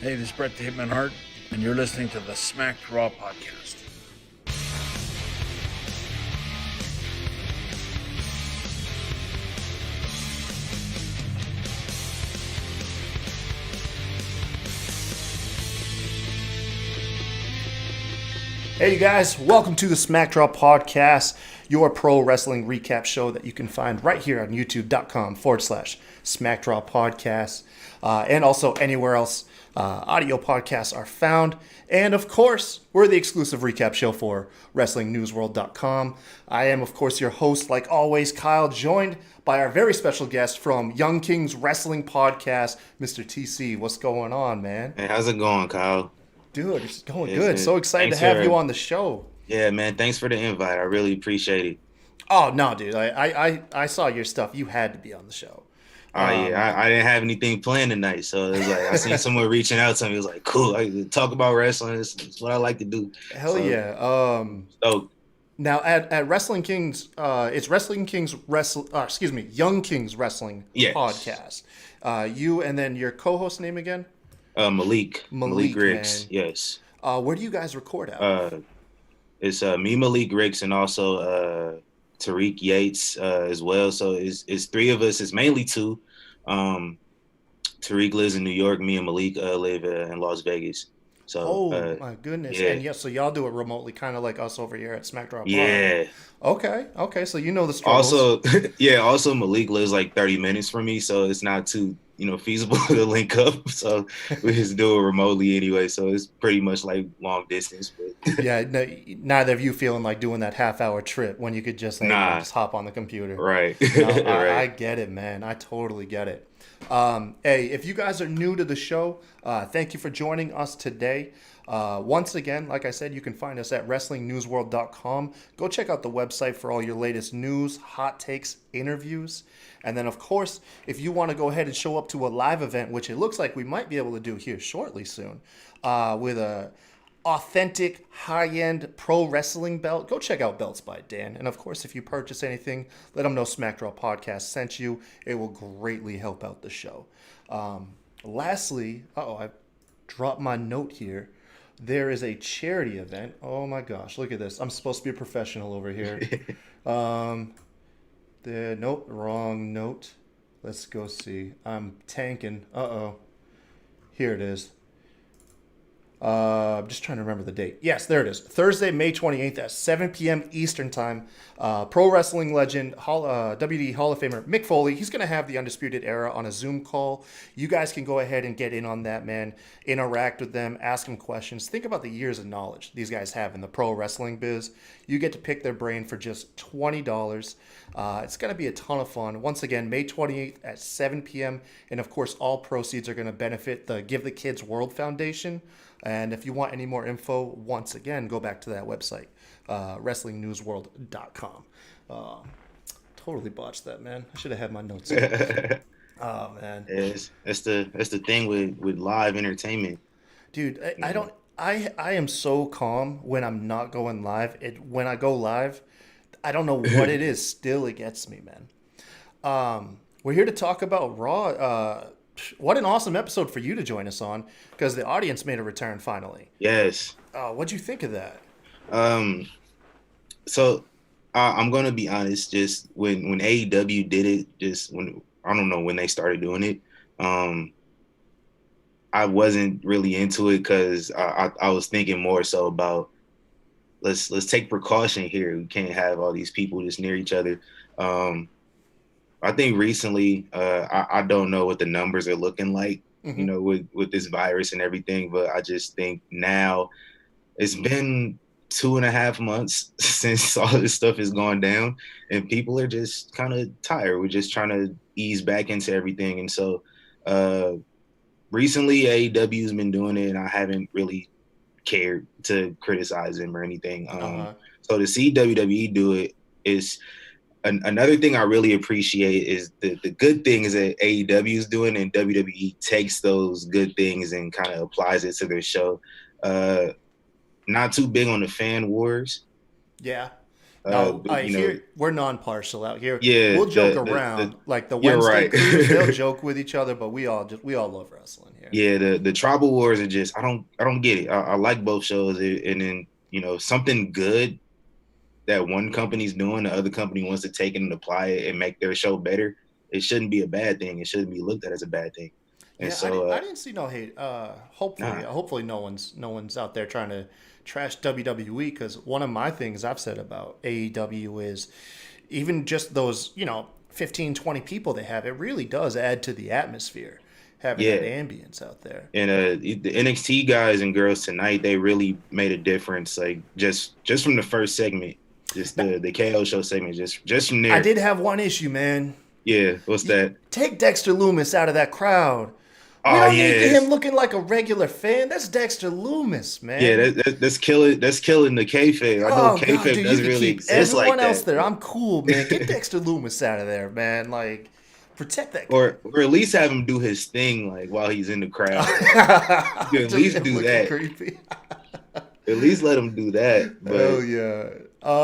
Hey, this is Brett the Hitman Hart, and you're listening to the Smacked Raw podcast. Hey, you guys, welcome to the Smack Draw Podcast, your pro wrestling recap show that you can find right here on youtube.com/Smack Draw Podcast, and also anywhere else audio podcasts are found. And of course, we're the exclusive recap show for WrestlingNewsWorld.com. I am, of course, your host, like always, Kyle, joined by our very special guest from Young Kings Wrestling Podcast, Mr. TC. What's going on, man? Hey, how's it going, Kyle? Dude, it's going Yes, good. So excited to thanks have you for on the show. yeah, man. Thanks for the invite. I really appreciate it. Oh no, dude! I saw your stuff. You had to be on the show. Oh yeah, I didn't have anything planned tonight, so it was like I seen someone reaching out to me. It was like, cool. I can talk about wrestling. It's what I like to do. Hell So, yeah. so Now at Wrestling Kings, it's Wrestling Kings Young Kings Wrestling yes, Podcast. You and then your co-host name again? Malik Riggs. Man. Yes, Where do you guys record out uh, of? it's me, Malik Riggs, and also Tariq Yates as well. So it's three of us. It's mainly two. Um, Tariq lives in New York. Me and Malik live in Las Vegas. So Oh my goodness! yeah, And yes, so y'all do it remotely, kind of like us over here at SmackDown Pod. yeah. Okay. So you know the struggles. Also, yeah. Also, Malik lives like 30 minutes from me, so it's not too feasible to link up. So we just do it remotely anyway. So it's pretty much like long distance. But Yeah, no, neither of you feeling like doing that half-hour trip when you could just, hey, man, nah, just hop on the computer. right, No, I right. get it, man. I totally get it. Hey, if you guys are new to the show, thank you for joining us today. Once again, like I said, you can find us at WrestlingNewsWorld.com. Go check out the website for all your latest news, hot takes, interviews. And then, of course, if you want to go ahead and show up to a live event, which it looks like we might be able to do here shortly soon, with a authentic high-end pro wrestling belt, go check out Belts by Dan. And of course, if you purchase anything, let them know SmackDraw Podcast sent you. It will greatly help out the show. Lastly, I dropped my note here. There is a charity event. Oh my gosh, look at this. I'm supposed to be a professional over here. Um, nope, wrong note. Let's go see. I'm tanking. Here it is. I'm just trying to remember the date. Yes, there it is. Thursday, May 28th at 7 p.m. Eastern Time. Pro wrestling legend, WD Hall of Famer Mick Foley, he's going to have the Undisputed Era on a Zoom call. You guys can go ahead and get in on that, man. Interact with them, ask them questions. Think about the years of knowledge these guys have in the pro wrestling biz. You get to pick their brain for just $20. It's going to be a ton of fun. Once again, May 28th at 7 p.m. And of course, all proceeds are going to benefit the Give the Kids World Foundation. And if you want any more info, once again, go back to that website, WrestlingNewsWorld.com. Totally botched that, man. I should have had my notes up. Oh, man. That's the thing with live entertainment. Dude, You I know, don't. I am so calm when I'm not going live. When I go live, I don't know what it is. Still, it gets me, man. We're here to talk about Raw. What an awesome episode for you to join us on, because the audience made a return finally. yes. What'd you think of that? Um. So I'm gonna be honest. Just when AEW did it, just when I don't know when they started doing it. Um. I wasn't really into it because I was thinking more so about let's take precaution here. We can't have all these people just near each other. Um, I think recently, I don't know what the numbers are looking like, Hmm. with this virus and everything, but I just think now it's been 2.5 months since all this stuff has gone down, and people are just kind of tired. We're just trying to ease back into everything, and so uh, recently AEW has been doing it, and I haven't really cared to criticize them or anything. Uh-huh. So to see WWE do it is another thing I really appreciate is the good things that AEW is doing, and WWE takes those good things and kind of applies it to their show. Uh, Not too big on the fan wars. Yeah. No, But, here we're non-partial out here. yeah, We'll joke the around, like the you're Wednesday right. crews. They'll joke with each other, but we all love wrestling here. Yeah, the tribal wars are just I don't get it. I like both shows, and then something good that one company's doing, the other company wants to take it and apply it and make their show better. It shouldn't be a bad thing. It shouldn't be looked at as a bad thing. And Yeah, so, I didn't see no hate. nah, Hopefully no one's out there trying to trash WWE, because one of my things I've said about AEW is even just those 15, 20 people they have, it really does add to the atmosphere having that yeah. ambience out there. And the NXT guys and girls tonight, they really made a difference. Like just from the first segment, just the KO show segment, just from there. I did have one issue, man. Yeah, what's that? Take Dexter Loomis out of that crowd. We Oh don't yeah, need him looking like a regular fan. That's Dexter Loomis, man. yeah. That's killing. That's killing the kayfabe. I know Oh God, kayfabe dude, you doesn't can really keep exist everyone like else that. there. I'm cool, man. Get Dexter Loomis out of there, man. Like, protect that guy. Or at least have him do his thing like while he's in the crowd. You can at Just least him do looking that. creepy. At least let him do that. Oh But yeah.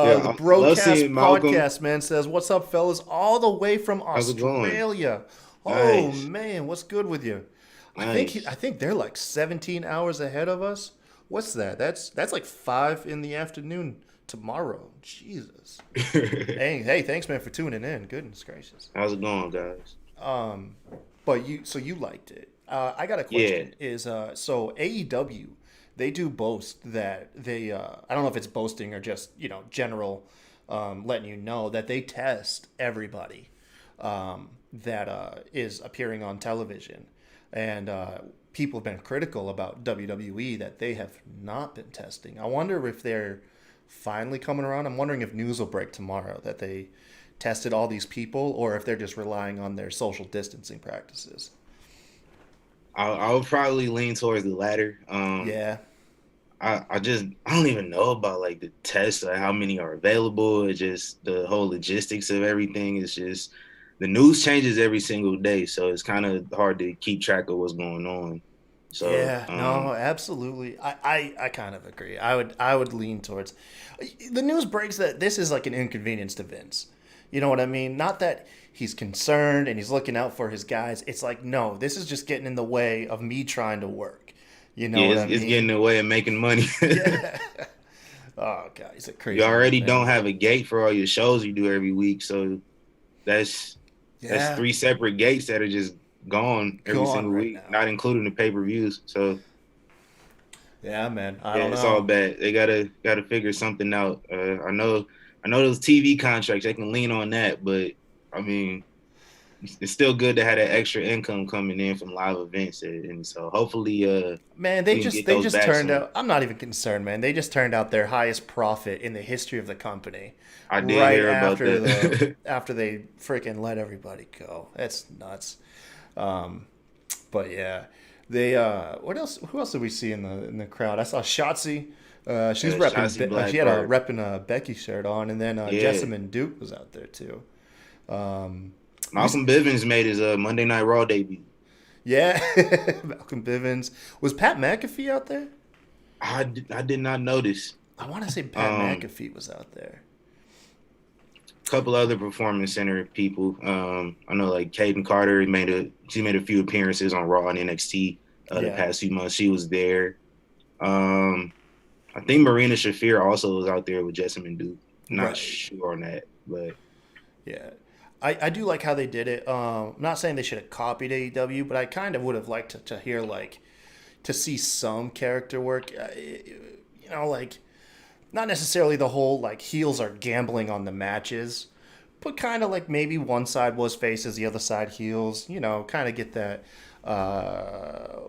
yeah, The I love Broadcast seeing Malcolm. Podcast man says, "What's up, fellas? All the way from How's it going? Australia. Oh Nice, man, what's good with you? nice. I think they're like 17 hours ahead of us. What's that? That's like 5 in the afternoon tomorrow. Jesus. Hey, thanks man for tuning in. Goodness gracious. How's it going, guys? But you liked it. I got a Yeah. question. So AEW, they do boast that they I don't know if it's boasting or just general, letting you know that they test everybody that is appearing on television, and people have been critical about WWE that they have not been testing. I wonder if they're finally coming around. I'm wondering if news will break tomorrow that they tested all these people, or if they're just relying on their social distancing practices. I would probably lean towards the latter. Yeah. I don't even know about like the tests, like how many are available. It's just the whole logistics of everything. It's just the news changes every single day, so it's kind of hard to keep track of what's going on. So Yeah, no, absolutely. I kind of agree. I would lean towards the news breaks that this is like an inconvenience to Vince. You know what I mean? Not that he's concerned and he's looking out for his guys. It's like, no, this is just getting in the way of me trying to work. You know yeah, what it's, I it's mean? getting in the way of making money. Yeah. Oh god, he's a crazy You already man. don't have a gate for all your shows you do every week, so that's Yeah. 3 separate gates that are just gone every Gone single right week, now. not including the pay-per-views. So Yeah, man. I yeah, don't it's know. all bad. They gotta figure something out. I know those TV contracts, they can lean on that, but I mean, it's still good to have that extra income coming in from live events, and so hopefully, Man, we can get they those just back turned soon. out. I'm not even concerned, man. They just turned out their highest profit in the history of the company, I did right hear about after that. after they freaking let everybody go. That's nuts. But yeah, they what else? Who else did we see in the crowd? I saw Shotzi. She's Yeah, repping. Shotzi She had a Blackheart. repping a Becky shirt on, and then Yeah, Jessamine Duke was out there too. We, Malcolm Bivens made his Monday Night Raw debut. yeah, Malcolm Bivens. Was Pat McAfee out there? I did not notice. I want to say Pat Um, McAfee was out there. a couple other performance center people. I know like Kaden Carter she made a few appearances on Raw and NXT the Yeah, past few months. She was there. I think Marina Shafir also was out there with Jessamine Duke. Not right. sure on that, but Yeah. I do like how they did it. I'm not saying they should have copied AEW, but I kind of would have liked to hear to see some character work. Like not necessarily the whole like heels are gambling on the matches, but kind of like maybe one side was faces, the other side heels. Kind of get that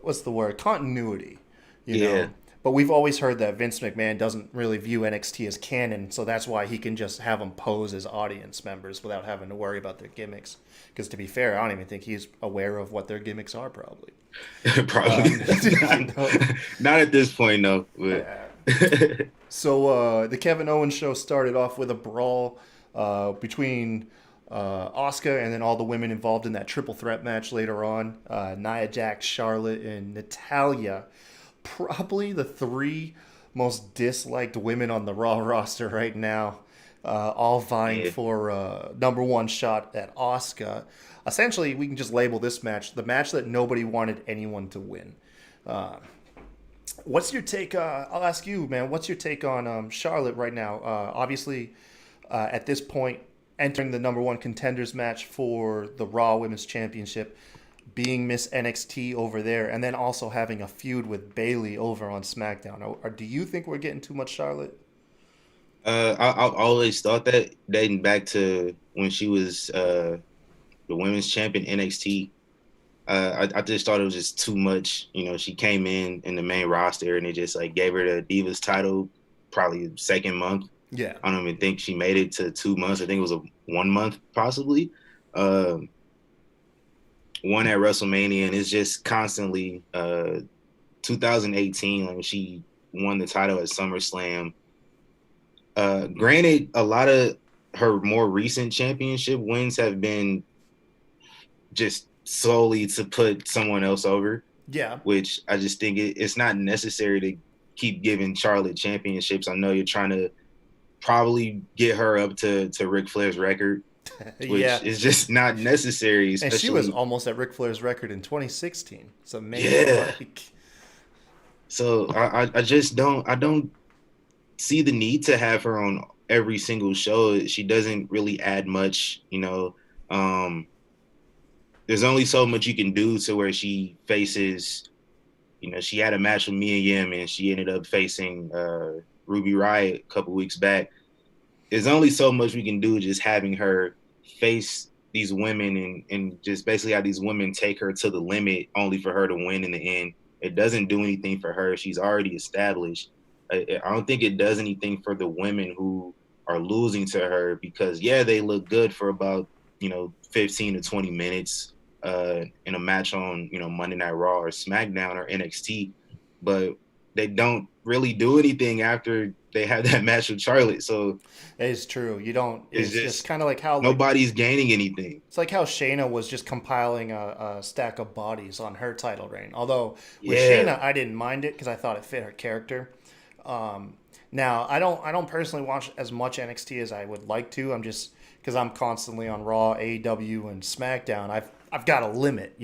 what's the word, continuity. You yeah, know. But we've always heard that Vince McMahon doesn't really view NXT as canon, so that's why he can just have them pose as audience members without having to worry about their gimmicks. Because to be fair, I don't even think he's aware of what their gimmicks are, probably. probably You know? not at this point, no. But So the Kevin Owens show started off with a brawl between Asuka and then all the women involved in that triple threat match later on. Nia Jax, Charlotte, and Natalya. Probably the 3 most disliked women on the Raw roster right now. all vying Yeah. for number one shot at Asuka. Essentially, we can just label this match the match that nobody wanted anyone to win. What's your take? I'll ask you, man. What's your take on Charlotte right now? Obviously, at this point, entering the number one contenders match for the Raw Women's Championship, being Miss NXT over there, and then also having a feud with Bayley over on SmackDown. Or do you think we're getting too much Charlotte? I've always thought that, dating back to when she was the women's champion NXT. I just thought it was just too much. You know, she came in the main roster and they just like gave her the Divas title probably the second month. Yeah. I don't even think she made it to 2 months. I think it was a 1 month possibly. One at WrestleMania, and it's just constantly 2018 like when she won the title at SummerSlam. Granted, a lot of her more recent championship wins have been just solely to put someone else over. Yeah. Which I just think it's not necessary to keep giving Charlotte championships. I know you're trying to probably get her up to Ric Flair's record, which Yeah. is just not necessary. And she was almost at Ric Flair's record in 2016. So maybe yeah. So I just don't see the need to have her on every single show. She doesn't really add much, you know. There's only so much you can do to where she faces, you know, she had a match with Mia Yim and she ended up facing Ruby Riott a couple weeks back. There's only so much we can do just having her face these women and just basically have these women take her to the limit only for her to win in the end. It doesn't do anything for her. She's already established. I don't think it does anything for the women who are losing to her because, yeah, they look good for about, 15 to 20 minutes in a match on, Monday Night Raw or SmackDown or NXT, but they don't really do anything after they have that match with Charlotte. So it's true. You don't. It's just kind of like how nobody's gaining anything. It's like how Shayna was just compiling a stack of bodies on her title reign. Although with Shayna, I didn't mind it because I thought it fit her character. Now I don't personally watch as much NXT as I would like to. I'm just because I'm constantly on Raw, AEW, and SmackDown. I've got a limit,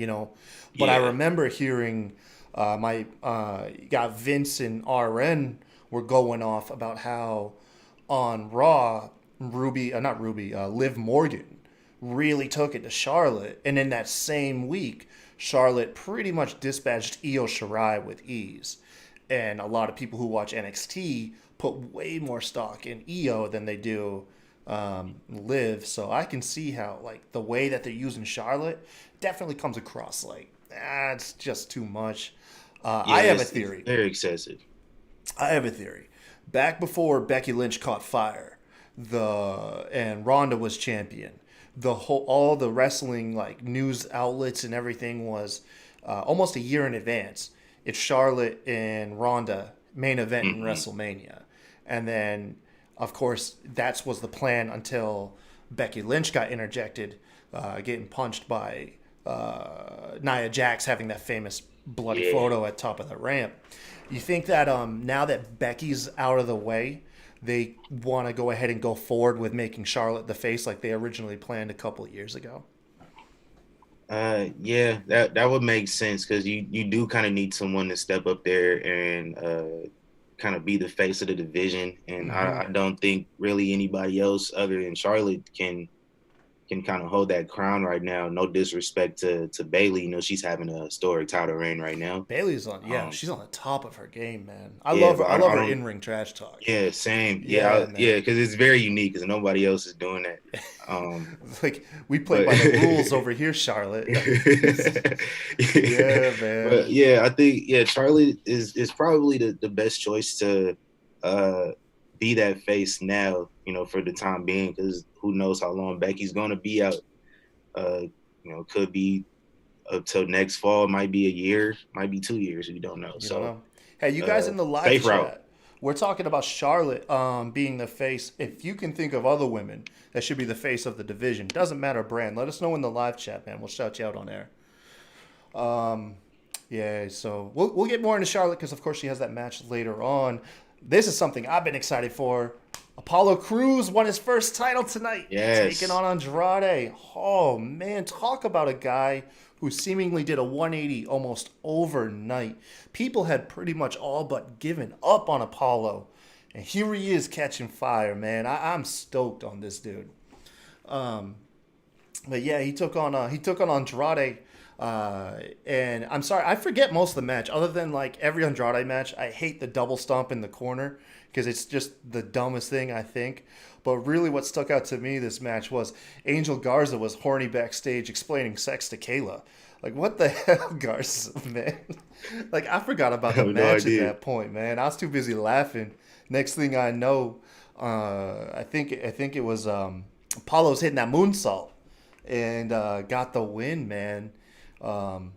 But I remember hearing got Vince and RN were going off about how on Raw, Liv Morgan really took it to Charlotte, and in that same week, Charlotte pretty much dispatched Io Shirai with ease. And a lot of people who watch NXT put way more stock in Io than they do Liv. So I can see how the way that they're using Charlotte definitely comes across it's just too much. I have a theory. It's very excessive. I have a theory. Back before Becky Lynch caught fire, and Ronda was champion, all the wrestling news outlets and everything was almost a year in advance. It's Charlotte and Ronda main event in WrestleMania, and then of course that was the plan until Becky Lynch got interjected, getting punched by Nia Jax, having that famous bloody photo at top of the ramp. You think that now that Becky's out of the way, they want to go ahead and go forward with making Charlotte the face like they originally planned a couple of years ago? Yeah, that would make sense because you do kind of need someone to step up there and kind of be the face of the division. And I don't think really anybody else other than Charlotte can kind of hold that crown right now. No disrespect to Bayley. She's having a historic title reign right now. Bayley's she's on the top of her game, man. I love her in-ring trash talk. Yeah, same. Yeah, because it's very unique because nobody else is doing that. We play by the rules over here, Charlotte. Yeah, man. But I think Charlotte is probably the best choice to be that face now, for the time being, because who knows how long Becky's going to be out. Could be up till next fall, might be a year, might be 2 years, we don't know. Don't know. Hey, you guys in the live chat, we're talking about Charlotte being the face. If you can think of other women that should be the face of the division, doesn't matter brand, let us know in the live chat, man. We'll shout you out on air. So we'll get more into Charlotte because, of course, she has that match later on. This is something I've been excited for Apollo Crews won his first title tonight, taking Yes. on Andrade. Oh man, talk about a guy who seemingly did a 180 almost overnight. People had pretty much all but given up on Apollo, and here he is catching fire, man. I'm stoked on this dude. But yeah, he took on Andrade, and I'm sorry, I forget most of the match. Other than like every Andrade match, I hate the double stomp in the corner because it's just the dumbest thing I think. But really, what stuck out to me this match was Angel Garza was horny backstage explaining sex to Kayla. Like what the hell, Garza, man? Like I forgot about I the have no match at idea. that point, man. I was too busy laughing. Next thing I know, I think it was Apollo's hitting that moonsault and got the win, man. Um,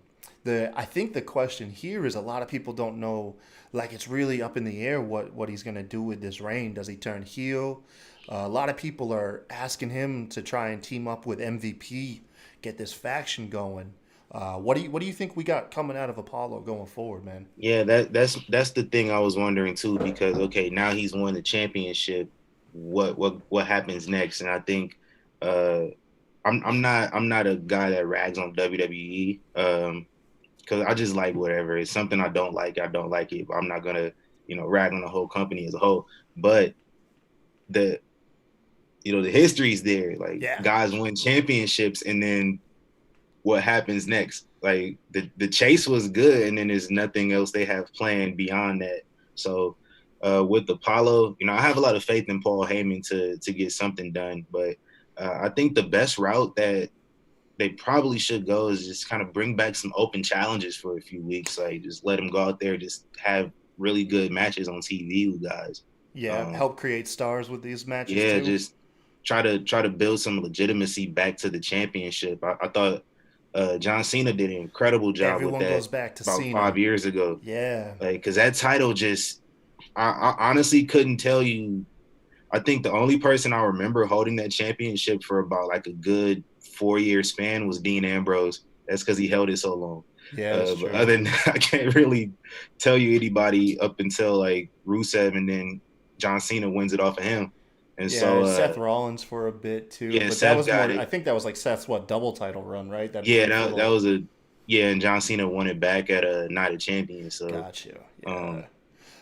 I think the question here is a lot of people don't know, like it's really up in the air what he's gonna do with this reign. Does he turn heel? A lot of people are asking him to try and team up with MVP, get this faction going. What do you think we got coming out of Apollo going forward, man? Yeah, that's the thing I was wondering too, because okay, now he's won the championship. What happens next? And I think uh I'm not a guy that rags on WWE because I just like whatever. It's something I don't like. I don't like it, but I'm not gonna rag on the whole company as a whole. But the the history's there. Like Yeah, guys win championships, and then what happens next? Like the chase was good, and then there's nothing else they have planned beyond that. So with Apollo, I have a lot of faith in Paul Heyman to get something done, but I think the best route that they probably should go is just kind of bring back some open challenges for a few weeks. Like just let them go out there, just have really good matches on TV with guys. yeah. Um, Help create stars with these matches yeah, too. just try to build some legitimacy back to the championship. I thought John Cena did an incredible job with Everyone that goes back to about Cena. 5 years ago. Yeah, Like, because that title just, I honestly couldn't tell you. I think the only person I remember holding that championship for about like a good 4 year span was Dean Ambrose. That's because he held it so long. yeah, that's But true. other than that, I can't really tell you anybody up until like Rusev, and then John Cena wins it off of him. And so, Yeah, Seth Rollins for a bit too, yeah, but that Seth was more. got I it. think that was like Seth's double title run, right? That Yeah, brief that little. was yeah, and John Cena won it back at a Night of Champions. So, Got you. Yeah. um,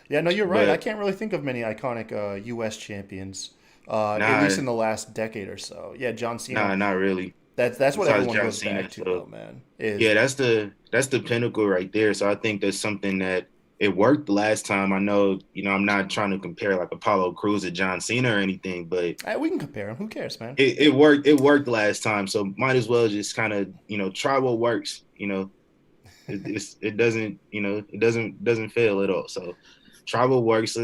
Yeah, no, you're right. I but can't really think of many iconic U.S. champions, at least nah, in the last decade or so. Yeah, John Cena. not really. That's what Besides everyone John goes Cena, back to, so though, man. Is yeah, that's the pinnacle right there. So I think that's something that it worked the last time. I know, I'm not trying to compare like Apollo Crews to John Cena or anything, but we can compare them. Who cares, man? it worked. It worked last time, so might as well just kind of try what works. It doesn't fail at all. So try what works.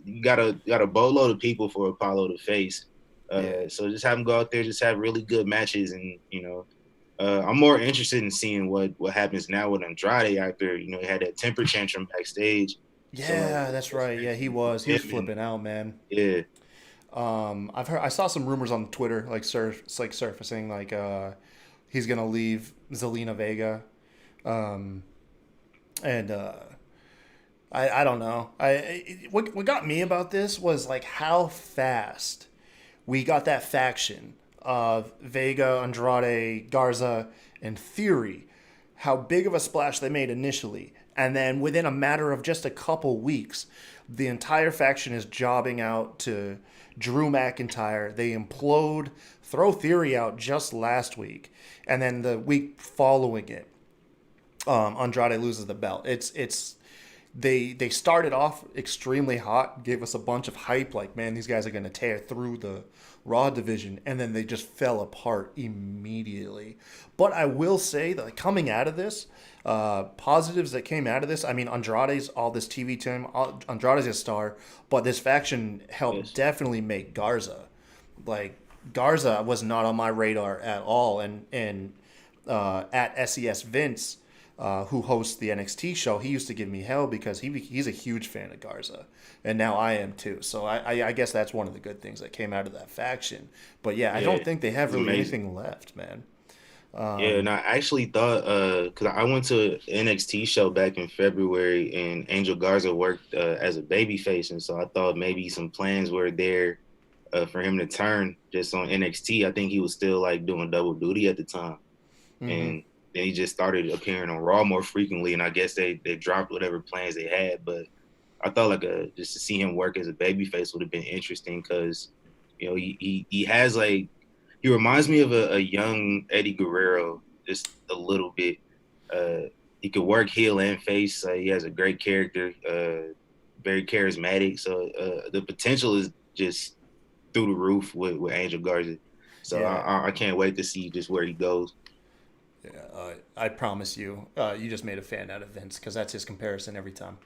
You got a boatload of people for Apollo to face. Yeah. So just have them go out there, just have really good matches, and I'm more interested in seeing what happens now with Andrade after he had that temper tantrum backstage. So Yeah, that's right. Yeah, he was. He was him and flipping out, man. yeah, I saw some rumors on Twitter, like surfacing, like he's gonna leave Zelina Vega, um, and I don't know. What got me about this was like how fast we got that faction of Vega, Andrade, Garza, and Theory. How big of a splash they made initially, and then within a matter of just a couple weeks, the entire faction is jobbing out to Drew McIntyre. They implode, throw Theory out just last week, and then the week following it, Andrade loses the belt. They started off extremely hot, gave us a bunch of hype, like man, these guys are gonna tear through the Raw division, and then they just fell apart immediately. But I will say that like, coming out of this, positives that came out of this. I mean, Andrade's all this TV time. Andrade's a star, but this faction helped yes, definitely make Garza. Like Garza was not on my radar at all, and at SES Vince, who hosts the NXT show, he used to give me hell because he's a huge fan of Garza, and now I am too. So I guess that's one of the good things that came out of that faction. But yeah, I yeah, don't think they have it's really amazing. anything left, man. Yeah, and I actually thought because I went to an NXT show back in February, and Angel Garza worked as a babyface, and so I thought maybe some plans were there for him to turn just on NXT. I think he was still like doing double duty at the time, and then he just started appearing on Raw more frequently. And I guess they dropped whatever plans they had. But I thought like just to see him work as a babyface would have been interesting because he has like he reminds me of a young Eddie Guerrero just a little bit. He could work heel and face. He has a great character, very charismatic. So the potential is just through the roof with Angel Garza. So yeah. I can't wait to see just where he goes. Yeah, I promise you, you just made a fan out of Vince because that's his comparison every time.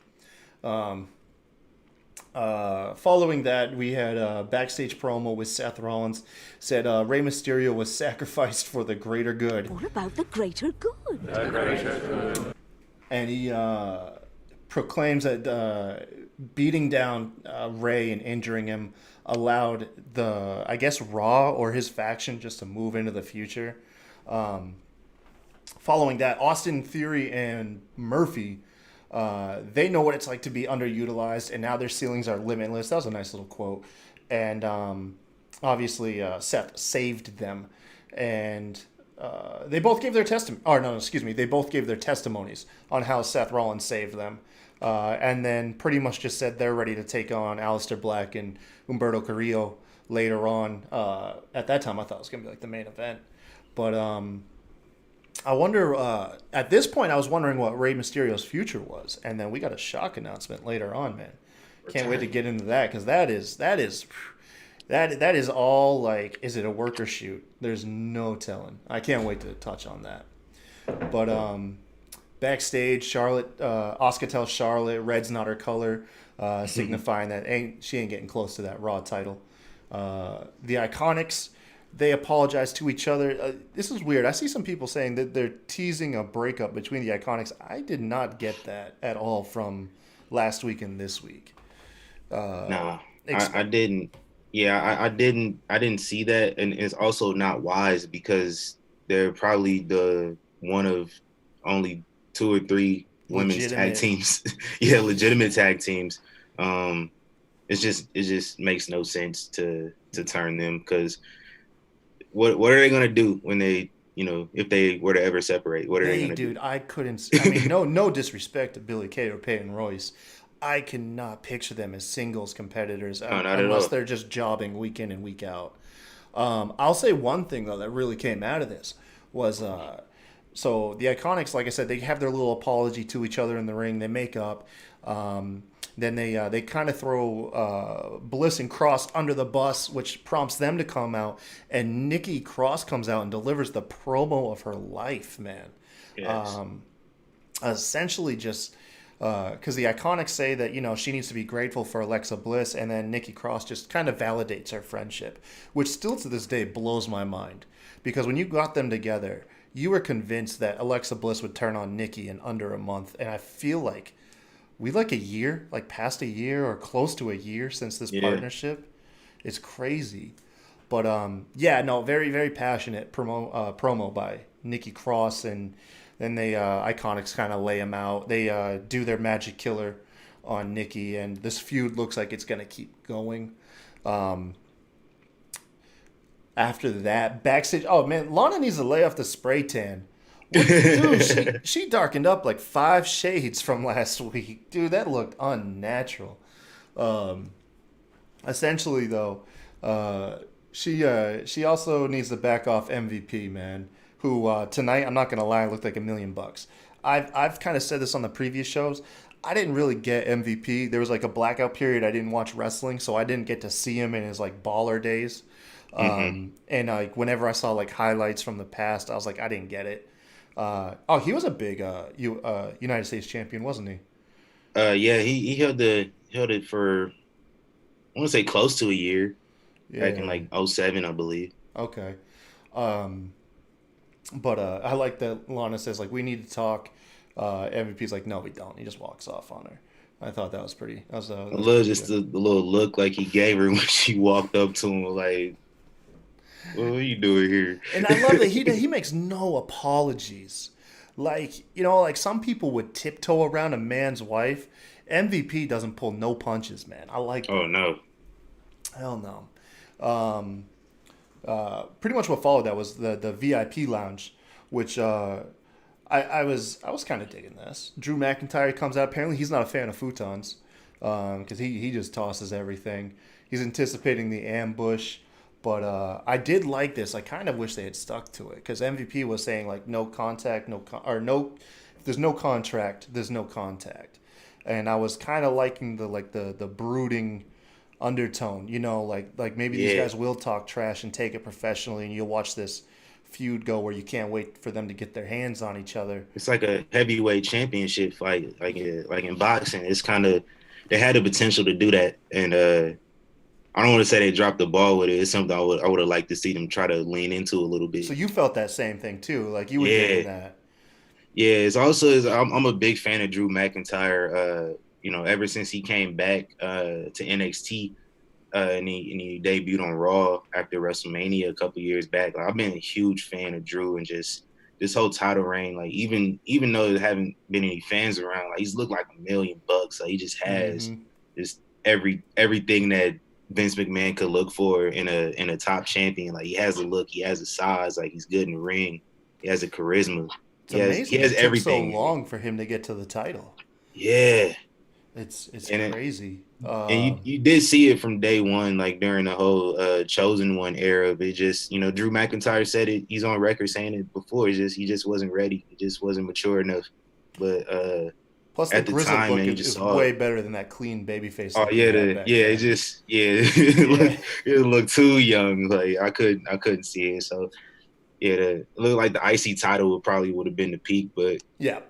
Following that, we had a backstage promo with Seth Rollins. Said Rey Mysterio was sacrificed for the greater good. What about the greater good? The greater good. And he proclaims that beating down Rey and injuring him allowed I guess Raw or his faction just to move into the future. Following that, Austin Theory and Murphy, they know what it's like to be underutilized, and now their ceilings are limitless. That was a nice little quote. And obviously, Seth saved them. And they both gave their they both gave their testimonies on how Seth Rollins saved them. And then pretty much just said they're ready to take on Aleister Black and Humberto Carrillo later on. At that time, I thought it was going to be like the main event. But I wonder, at this point, I was wondering what Rey Mysterio's future was. And then we got a shock announcement later on, man. Can't wait to get into that because that is all like, is it a work or shoot? There's no telling. I can't wait to touch on that. But backstage, Asuka tells Charlotte red's not her color, signifying that she ain't getting close to that Raw title. The Iconics, they apologize to each other. This is weird. I see some people saying that they're teasing a breakup between the Iconics. I did not get that at all from last week and this week. No, I didn't. Yeah, I didn't see that, and it's also not wise because they're probably the one of only 2 or 3 women's tag teams. Yeah, legitimate tag teams. It just makes no sense to turn them because what are they gonna do when they if they were to ever separate? What are they gonna do? Dude, I couldn't. I mean, no disrespect to Billy Kay or Peyton Royce. I cannot picture them as singles competitors unless they're just jobbing week in and week out. I'll say one thing though that really came out of this was so the Iconics, like I said, they have their little apology to each other in the ring. They make up. Then they kind of throw Bliss and Cross under the bus, which prompts them to come out. And Nikki Cross comes out and delivers the promo of her life, man. Yes. Essentially just because the Iconics say that, she needs to be grateful for Alexa Bliss. And then Nikki Cross just kind of validates her friendship, which still to this day blows my mind. Because when you got them together, you were convinced that Alexa Bliss would turn on Nikki in under a month. And I feel like we past a year or close to a year since this partnership. It's crazy. But very, very passionate promo by Nikki Cross, and then they Iconics kind of lay him out. They do their magic killer on Nikki, and this feud looks like it's gonna keep going. After that, backstage, oh man, Lana needs to lay off the spray tan. Dude, she darkened up like 5 shades from last week. Dude, that looked unnatural. Essentially, though, she also needs to back off MVP, man. Who tonight, I'm not gonna lie, looked like $1 million. I've kind of said this on the previous shows. I didn't really get MVP. There was like a blackout period. I didn't watch wrestling, so I didn't get to see him in his like baller days. And like whenever I saw like highlights from the past, I was like, I didn't get it. He was a big United States champion, wasn't he? Yeah, he held it for, I want to say close to a year, back in like 2007, I believe. Okay. But I like that Lana says like we need to talk. MVP's like, no, we don't. He just walks off on her. I thought that was pretty. I love just the little look like he gave her when she walked up to him, like, what are you doing here? And I love that he makes no apologies. Like, like some people would tiptoe around a man's wife. MVP doesn't pull no punches, man. I like that. Oh, no. Hell no. Pretty much what followed that was the VIP lounge, which I was kind of digging this. Drew McIntyre comes out. Apparently, he's not a fan of futons because he just tosses everything. He's anticipating the ambush, but I did like this. I kind of wish they had stuck to it because MVP was saying like no contact, no. If there's no contract, there's no contact, and I was kind of liking the brooding undertone. Like maybe these Yeah. guys will talk trash and take it professionally, and you'll watch this feud go where you can't wait for them to get their hands on each other. It's like a heavyweight championship fight, like in boxing. It's kind of they had the potential to do that, and I don't want to say they dropped the ball with it. It's something I would have liked to see them try to lean into a little bit. So you felt that same thing too, like you were Yeah. digging that. Yeah, it's also I'm a big fan of Drew McIntyre. Ever since he came back to NXT and he debuted on Raw after WrestleMania a couple years back, like, I've been a huge fan of Drew and just this whole title reign. Like even though there haven't been any fans around, like he's looked like $1,000,000. Like he just has just everything that Vince McMahon could look for in a top champion. Like he has a look, he has a size, like he's good in the ring, he has a charisma. It's amazing. He has it took everything. so long for him to get to the title. Yeah. It's And crazy. And you did see it from day one, like during the whole Chosen One era. But it just, Drew McIntyre said it. He's on record saying it before. He just wasn't ready. He just wasn't mature enough. But plus at the the grizzled time, look man, you is just is saw way it. better than that clean babyface. Oh look yeah, he had back it then. just it looked too young. Like I couldn't see it. So yeah, it looked like the IC title would have been the peak. But Yeah.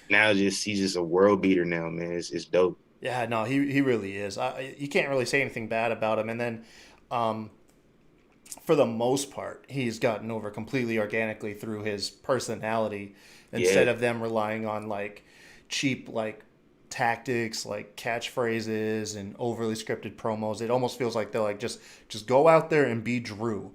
now he's just a world beater now, man. It's dope. Yeah, no, he really is. You can't really say anything bad about him. And then, for the most part, he's gotten over completely organically through his personality, instead Yeah. of them relying on like cheap like tactics, like catchphrases and overly scripted promos. It almost feels like they're like just go out there and be Drew,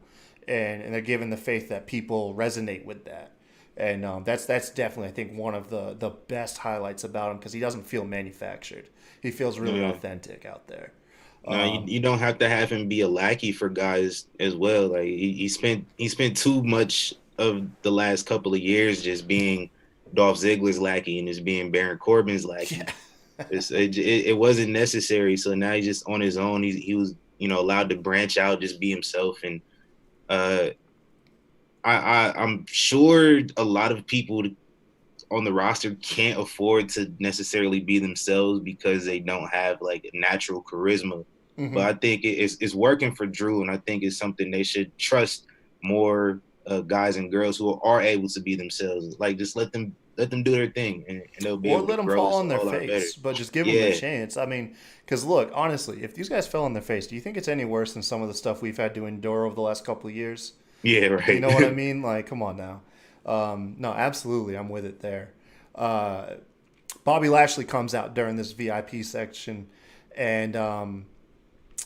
and they're given the faith that people resonate with that. And that's definitely, I think, one of the best highlights about him because he doesn't feel manufactured. He feels really Yeah. authentic out there. No, you don't have to have him be a lackey for guys as well. Like he spent too much of the last couple of years just being Dolph Ziggler's lackey and just being Baron Corbin's lackey. Yeah. It wasn't necessary. So now he's just on his own. He was allowed to branch out, just be himself. And I'm sure a lot of people on the roster can't afford to necessarily be themselves because they don't have like natural charisma. But I think it's working for Drew, and I think it's something they should trust more guys and girls who are able to be themselves. Like just let them do their thing, and they'll be Or able let to them grow fall on a their whole lot better. face, but just give them a chance. I mean, because look, honestly, if these guys fell on their face, do you think it's any worse than some of the stuff we've had to endure over the last couple of years? Yeah, right. You know what I mean? Like, come on now. No, absolutely, I'm with it there. Bobby Lashley comes out during this VIP section, and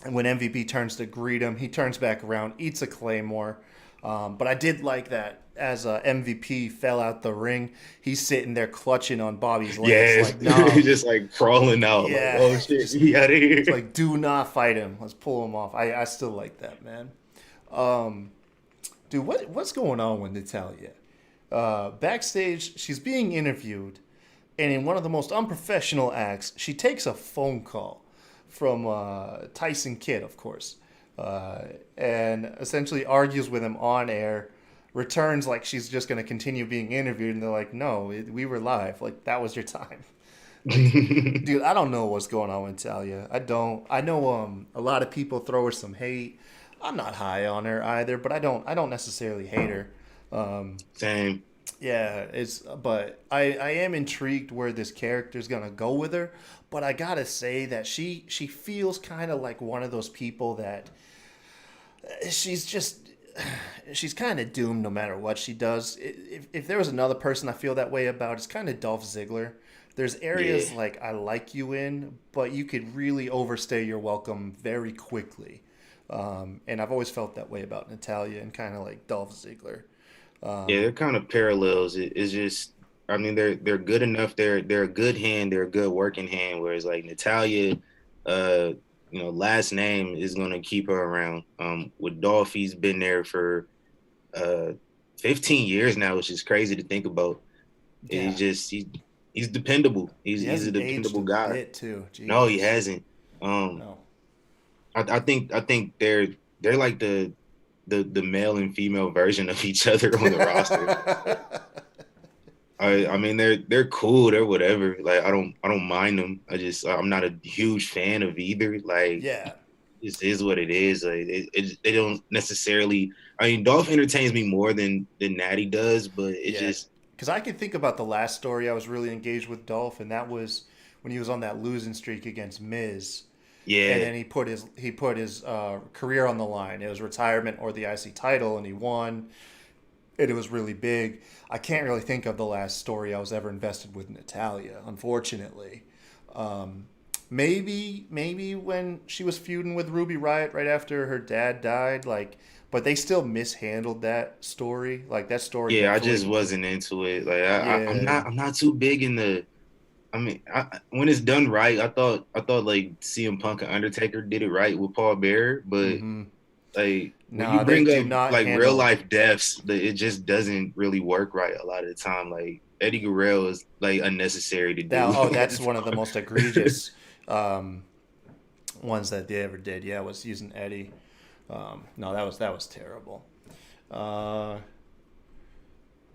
when MVP turns to greet him, he turns back around, eats a Claymore. But I did like that as MVP fell out the ring, he's sitting there clutching on Bobby's legs. Yeah, Like, no. he's just like crawling out. Yeah. Like, oh shit, he out of here. It's like, do not fight him. Let's pull him off. I still like that, man. Dude, what's going on with Natalya? Backstage, she's being interviewed, and in one of the most unprofessional acts, she takes a phone call from Tyson Kidd, of course, and essentially argues with him on air, returns like she's just going to continue being interviewed, and they're like, no, we were live. Like, that was your time. Dude, I don't know what's going on with Natalya. I don't. I know a lot of people throw her some hate. I'm not high on her either, but I don't necessarily hate her. Same. Yeah, but I am intrigued where this character's gonna go with her. But I gotta say that she feels kind of like one of those people that she's kind of doomed no matter what she does. If there was another person I feel that way about, it's kind of Dolph Ziggler. There's areas like I like you in, but you could really overstay your welcome very quickly. And I've always felt that way about Natalya and kind of like Dolph Ziggler. Yeah, they're kind of parallels. It's just, I mean, they're good enough. They're a good hand. They're a good working hand. Whereas like Natalya, last name is going to keep her around. With Dolph, he's been there for uh 15 years now, which is crazy to think about. Yeah. He's dependable. He He's a hasn't aged dependable a guy. bit too. No, he Jesus. hasn't. No. I think they're like the male and female version of each other on the roster. I mean they're cool, they're whatever. Like I don't mind them. I'm not a huge fan of either. Like Yeah. this is what it is. Like they don't necessarily. I mean, Dolph entertains me more than Natty does, but it Yeah. just Because I can think about the last story I was really engaged with Dolph, and that was when he was on that losing streak against Miz, and yeah. then he put his career on the line. It was retirement or the IC title, and he won. And it was really big. I can't really think of the last story I was ever invested with Natalia, unfortunately. Um, maybe when she was feuding with Ruby Riott right after her dad died, like, but they still mishandled that story. Like that story Yeah, I just definitely. wasn't into it. Like Yeah. I'm not too big in the. I mean, when it's done right, I thought like CM Punk and Undertaker did it right with Paul Bearer, but Mm-hmm. like when you Nah, they bring do up not like real handle. life deaths, it just doesn't really work right a lot of the time. Like Eddie Guerrero is like unnecessary to That, do. oh, that's one of the most egregious um, ones that they ever did. Yeah, was using Eddie. No, that was terrible. Uh,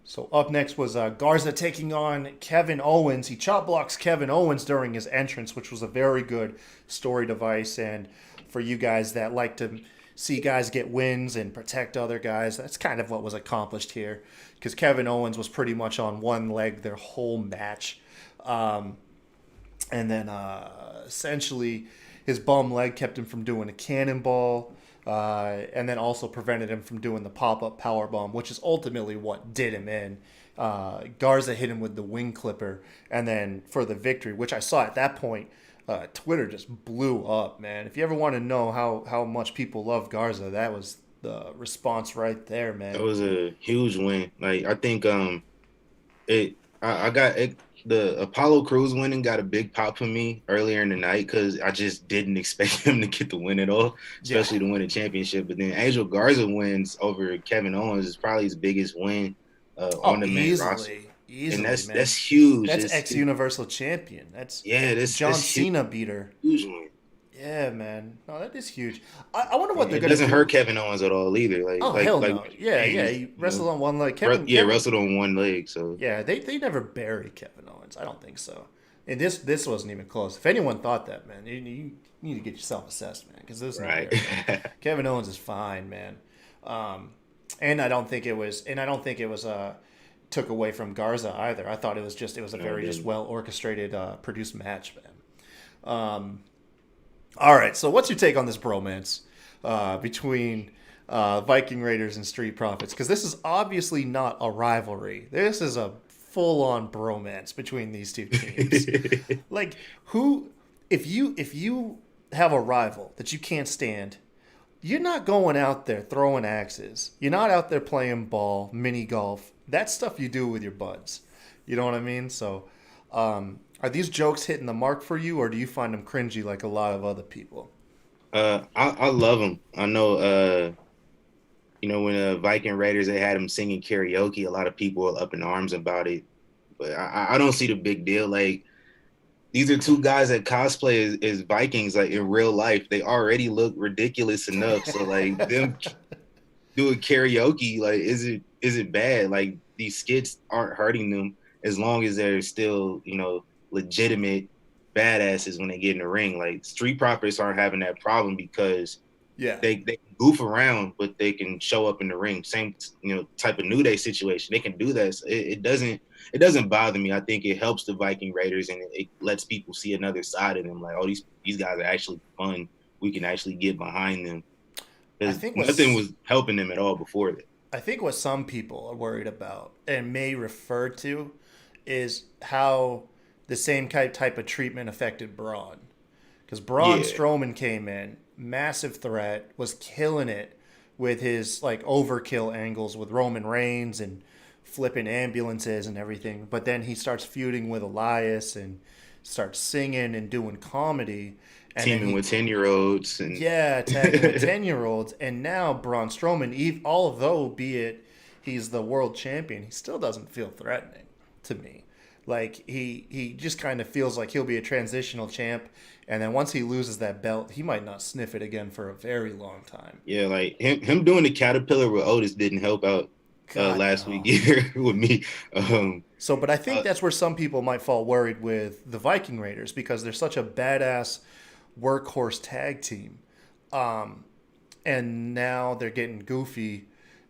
so up next was Garza taking on Kevin Owens. He chop blocks Kevin Owens during his entrance, which was a very good story device. And for you guys that like to see guys get wins and protect other guys, that's kind of what was accomplished here. Because Kevin Owens was pretty much on one leg their whole match. Um, and then essentially his bum leg kept him from doing a cannonball, and then also prevented him from doing the pop-up power bomb, which is ultimately what did him in. Garza hit him with the wing clipper, and then for the victory, which I saw at that point, Twitter just blew up, man. If you ever want to know how much people love Garza, that was the response right there, That man. was a huge win. Like I think it I got it the Apollo Crews winning got a big pop for me earlier in the night because I just didn't expect him to get the win at all, Yeah. especially to win a championship. But then Angel Garza wins over Kevin Owens is probably his biggest win on Oh, the main roster, and easily, that's man. huge. That's ex Universal Champion. That's Yeah, that's John huge, Cena beater. huge win. Yeah, man. No, that is huge. I wonder what they're It gonna doesn't hurt do. Kevin Owens at all either. Like Oh like hell like no. what you're Yeah, saying yeah. is He wrestled on one leg. yeah, Kevin. wrestled on one leg. So Yeah, they never bury Kevin Owens. I don't think so. And this wasn't even close. If anyone thought that, man, you need to get yourself assessed, man, because there's no right. burying him. Kevin Owens is fine, man. Um, and I don't think it was. And I don't think it was took away from Garza either. I thought it was a No, it very just didn't. well orchestrated, produced match, man. All right, so what's your take on this bromance between Viking Raiders and Street Profits? Because this is obviously not a rivalry. This is a full-on bromance between these two teams. Like, who, if you have a rival that you can't stand, you're not going out there throwing axes. You're not out there playing ball, mini golf. That's stuff you do with your buds. You know what I mean? So, are these jokes hitting the mark for you, or do you find them cringy like a lot of other people? I love him. I know. When Viking Raiders they had him singing karaoke, a lot of people were up in arms about it. But I don't see the big deal. Like these are two guys that cosplay as Vikings. Like in real life, they already look ridiculous enough. So like them doing karaoke, like is it bad? Like these skits aren't hurting them as long as they're still legitimate badasses when they get in the ring. Like street profits aren't having that problem because Yeah. they can goof around, but they can show up in the ring. Same type of New Day situation. They can do that. So it doesn't bother me. I think it helps the Viking Raiders and it lets people see another side of them. Like, oh, these guys are actually fun. We can actually get behind them I because think nothing what's was helping them at all before that. I think what some people are worried about and may refer to is how the same type of treatment affected Braun. Because Braun Yeah, Strowman came in, massive threat, was killing it with his like overkill angles with Roman Reigns and flipping ambulances and everything. But then he starts feuding with Elias and starts singing and doing comedy. And then Teaming with 10-year-olds and yeah, tagging with 10-year-olds. And now Braun Strowman, although be it he's the world champion, he still doesn't feel threatening to me. Like he just kind of feels like he'll be a transitional champ, and then once he loses that belt, he might not sniff it again for a very long time. yeah, like him doing the caterpillar with Otis didn't help out God, last no. week either with me. So, but I think Uh, that's where some people might fall worried with the Viking Raiders because they're such a badass workhorse tag team. And now they're getting goofy,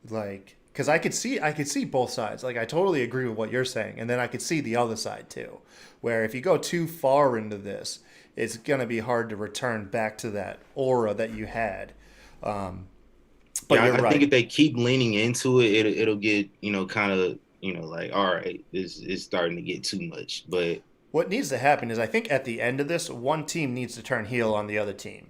like because I could see both sides. Like I totally agree with what you're saying, and then I could see the other side too, where if you go too far into this, it's gonna be hard to return back to that aura that you had. Um, but yeah, you're I think right. if they keep leaning into it, it'll get kind of like all right, this is starting to get too much. But What needs to happen is I think at the end of this, one team needs to turn heel on the other team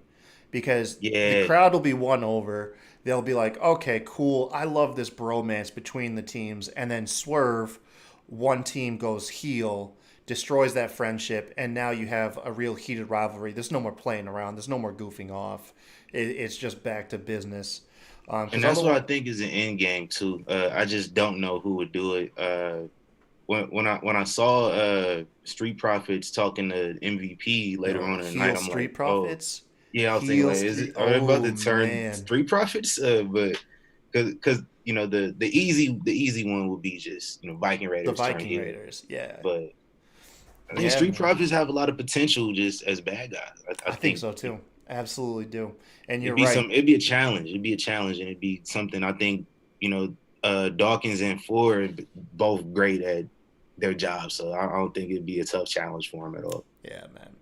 because the yeah, crowd will be won over. They'll be like, okay, cool. I love this bromance between the teams. And then swerve, one team goes heel, destroys that friendship. And now you have a real heated rivalry. There's no more playing around, there's no more goofing off. It's just back to business. and Because that's what I otherwise, think is an end game too. I just don't know who would do it. When I saw Street Profits talking to MVP later yo, on in the night, heel I'm street like, oh profits, yeah, I was thinking heel like, street. are they about Oh, to turn man. Street Profits? But because the easy one would be just Viking The Raiders turn Viking heel, Raiders. Yeah. but I think Yeah, Street man. Profits have a lot of potential just as bad guys. I I think think so too. Absolutely do. And you're it'd be right. it'd be a challenge. It'd be a challenge, and it'd be something I think Dawkins and Ford both great at their job, so I don't think it'd be a tough challenge for them at all. Yeah, man.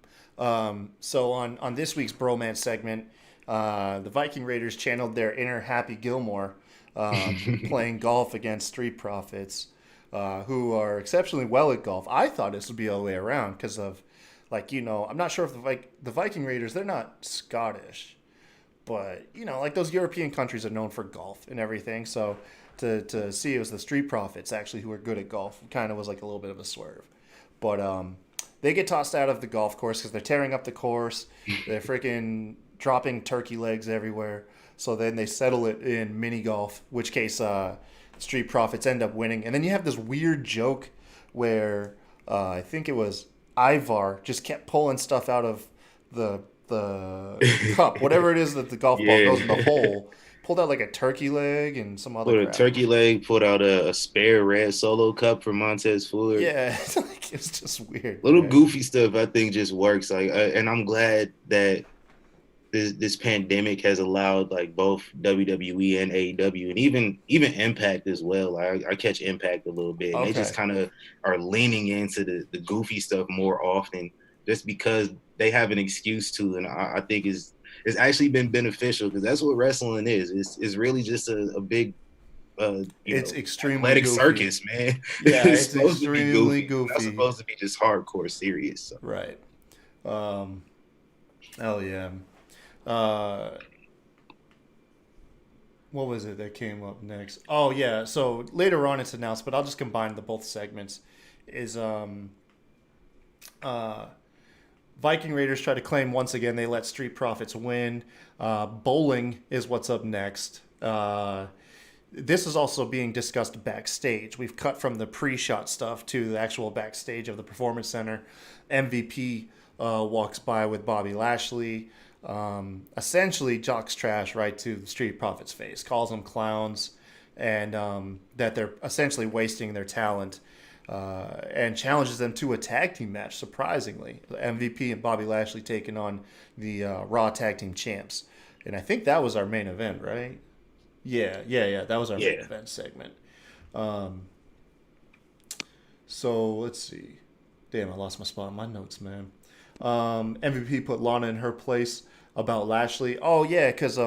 So on this week's bromance segment, the Viking Raiders channeled their inner Happy Gilmore, playing golf against Street Profits, who are exceptionally well at golf. I thought this would be all the way around because of, like, I'm not sure if the Viking Raiders, they're not Scottish, but like those European countries are known for golf and everything. So to see it was the Street Profits actually who were good at golf kind of was like a little bit of a swerve. But they get tossed out of the golf course because they're tearing up the course. They're freaking dropping turkey legs everywhere. So then they settle it in mini golf, which case Street Profits end up winning. And then you have this weird joke where I think it was Ivar just kept pulling stuff out of the cup, whatever it is that the golf ball goes in the Yeah. hole. Pulled out like a turkey leg and some other Put a crap. turkey leg, put out a spare red solo cup for Montez Ford. Yeah, it's just weird, Little man. goofy stuff I think just works. Like, and I'm glad that this pandemic has allowed like both WWE and AEW and even Impact as well. I catch Impact a little bit, and they just Okay. kind of are leaning into the goofy stuff more often, just because they have an excuse to, and I think it's actually been beneficial because that's what wrestling is. It's really just a big It's extremely athletic goofy. circus, man. Yeah, It's it's supposed to be extremely goofy. It's not goofy. supposed to be just hardcore serious. So. Right. Um, oh yeah. Uh, what was it that came up next? Oh yeah. So later on it's announced, but I'll just combine the both segments. Is uh, Viking Raiders try to claim once again they let Street Profits win. Bowling is what's up next. This is also being discussed backstage. We've cut from the pre-shot stuff to the actual backstage of the Performance Center. MVP walks by with Bobby Lashley. Essentially, jocks trash right to the Street Profits' face, calls them clowns, and that they're essentially wasting their talent, and challenges them to a tag team match. Surprisingly, MVP and Bobby Lashley taking on the Raw Tag Team Champs, and I think that was our main event, right? Yeah. That was our main Yeah. event segment. Um, so let's see. Damn, I lost my spot in my notes, man. MVP put Lana in her place about Lashley. Oh yeah, because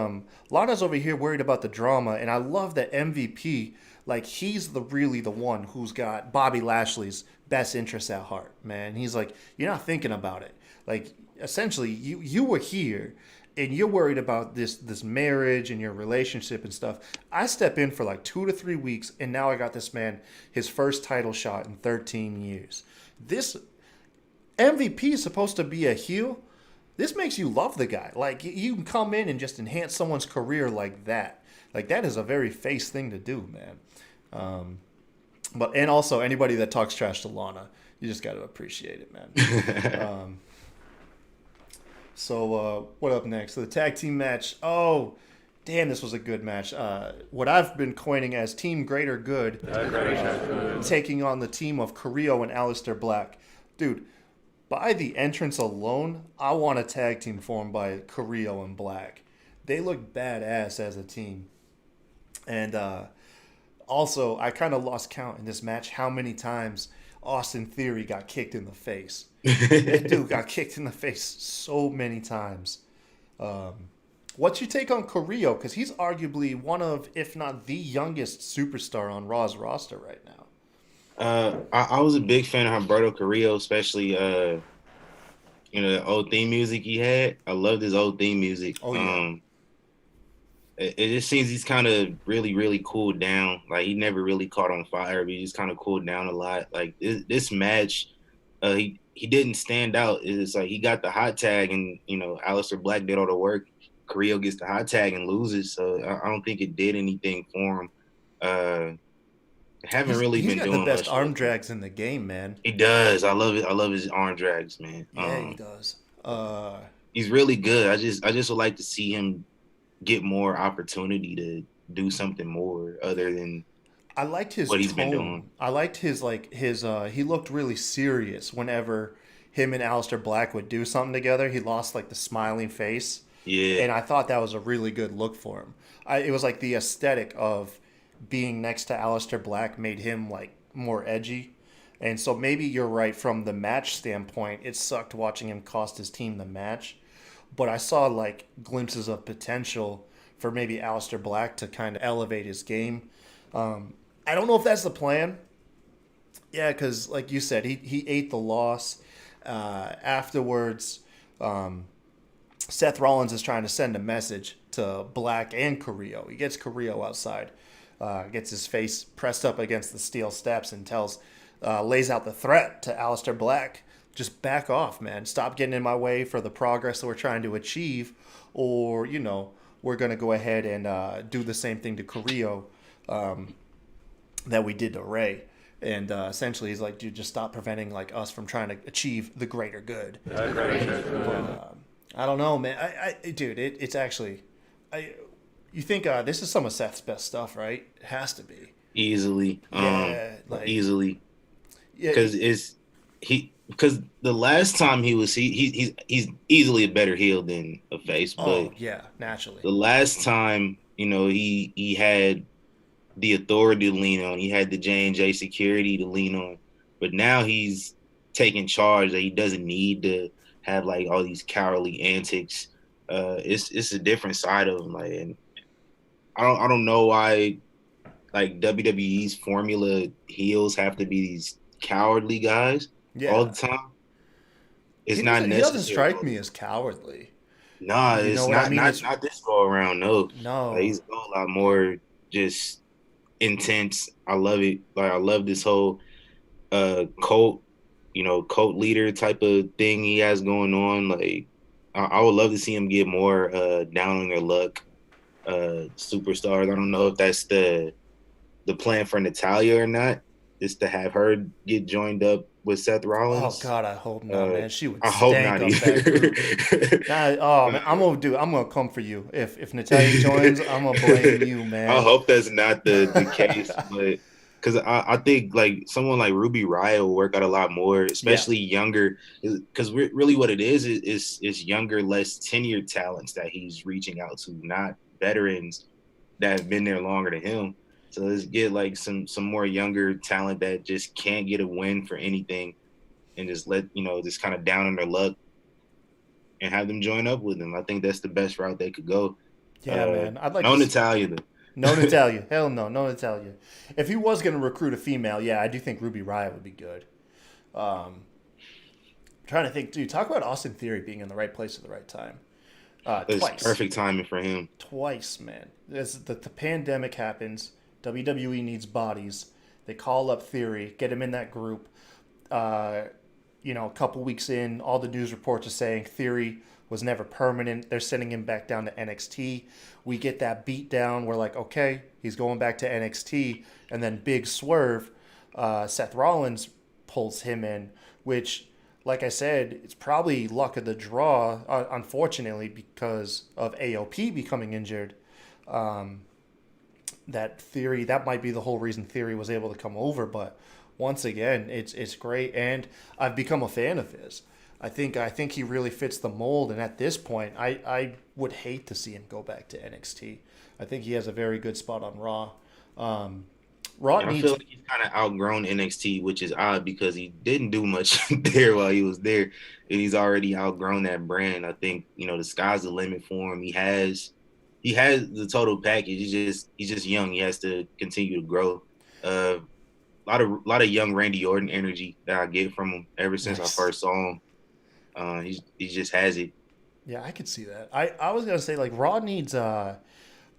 Lana's over here worried about the drama, and I love that MVP, like he's really the one who's got Bobby Lashley's best interests at heart, man. He's like, you're not thinking about it. Like essentially, you were here. And you're worried about this marriage and your relationship and stuff. I step in for like 2 to 3 weeks, and now I got this man his first title shot in 13 years. This MVP is supposed to be a heel. This makes you love the guy. Like, you can come in and just enhance someone's career like that. Like, that is a very face thing to do, man. And also anybody that talks trash to Lana, you just got to appreciate it, man. So what up next? So the tag team match. Oh, damn, this was a good match. What I've been coining as Team Greater Good, taking on the team of Carrillo and Aleister Black. Dude, by the entrance alone, I want a tag team formed by Carrillo and Black. They look badass as a team. And also, I kind of lost count in this match how many times Austin Theory got kicked in the face. That dude got kicked in the face so many times. What's your take on Carrillo? Because he's arguably one of, if not the youngest superstar on Raw's roster right now. I was a big fan of Humberto Carrillo, especially the old theme music he had. I loved his old theme music. Oh yeah. It just seems he's kind of really, really cooled down. Like, he never really caught on fire, but he just kind of cooled down a lot. Like, this match, he didn't stand out. It's like he got the hot tag, and Aleister Black did all the work. Carrillo gets the hot tag and loses, so I don't think it did anything for him. Haven't really been doing the best much arm drags in the game, man. He does. I love it. I love his arm drags, man. Yeah, he does. He's really good. I just would like to see him get more opportunity to do something more other than I liked his what he's tone. been doing. I liked his he looked really serious whenever him and Aleister Black would do something together. He lost like the smiling face. Yeah. And I thought that was a really good look for him. It was like the aesthetic of being next to Aleister Black made him like more edgy. And so maybe you're right from the match standpoint. It sucked watching him cost his team the match. But I saw like glimpses of potential for maybe Aleister Black to kind of elevate his game. I don't know if that's the plan. Yeah, because like you said, he ate the loss. Afterwards, Seth Rollins is trying to send a message to Black and Carrillo. He gets Carrillo outside, gets his face pressed up against the steel steps, and lays out the threat to Aleister Black. Just back off, man. Stop getting in my way for the progress that we're trying to achieve, or we're gonna go ahead and do the same thing to Carrillo that we did to Ray. And essentially, he's like, dude, just stop preventing like us from trying to achieve the greater good. I don't know, man. Dude, it's actually, you think this is some of Seth's best stuff, right? It has to be Easily. Yeah, easily. Yeah, Because the last time he's easily a better heel than a face. But yeah, naturally. the last time, he had the authority to lean on. He had the J&J security to lean on. But now he's taking charge that he doesn't need to have like all these cowardly antics. It's a different side of him. Like, and I don't know why like WWE's formula heels have to be these cowardly guys all the time. It's not necessary. He doesn't strike me as cowardly. Nah, it's not. Not this go around. No. Like, he's a lot more just intense. I love it. Like, I love this whole cult leader type of thing he has going on. Like, I would love to see him get more down on their luck superstars. I don't know if that's the plan for Natalya or not. Is to have her get joined up with Seth Rollins. Oh God, I hope not, man. She would. I hope not either. Man, I'm gonna come for you. If Natalya joins, I'm gonna blame you, man. I hope that's not the case, but because I think like someone like Ruby Riott will work out a lot more, especially younger. Because really, what it is younger, less tenured talents that he's reaching out to, not veterans that have been there longer than him. So let's get like some more younger talent that just can't get a win for anything, and just let just kind of down on their luck, and have them join up with them. I think that's the best route they could go. Yeah, man. I'd like Natalya though. No Natalya. Hell no, no Natalya. If he was gonna recruit a female, yeah, I do think Ruby Riott would be good. Trying to think, dude. Talk about Austin Theory being in the right place at the right time. Twice. Perfect timing for him. Twice, man. The pandemic happens. WWE needs bodies. They call up Theory, get him in that group. a couple weeks in, all the news reports are saying Theory was never permanent. They're sending him back down to NXT. We get that beat down. We're like, okay, he's going back to NXT. And then big swerve, Seth Rollins pulls him in, which, like I said, it's probably luck of the draw, unfortunately, because of AOP becoming injured. That Theory, that might be the whole reason Theory was able to come over. But once again, it's great, and I've become a fan of his. I think he really fits the mold, and at this point, I would hate to see him go back to NXT. I think he has a very good spot on Raw. Raw I needs. feel like he's kind of outgrown NXT, which is odd because he didn't do much there while he was there, and he's already outgrown that brand. I think the sky's the limit for him. He has the total package. He's just young. He has to continue to grow. A lot of young Randy Orton energy that I get from him ever since I first saw him. He just has it. Yeah, I could see that. I was gonna say, like, Raw needs the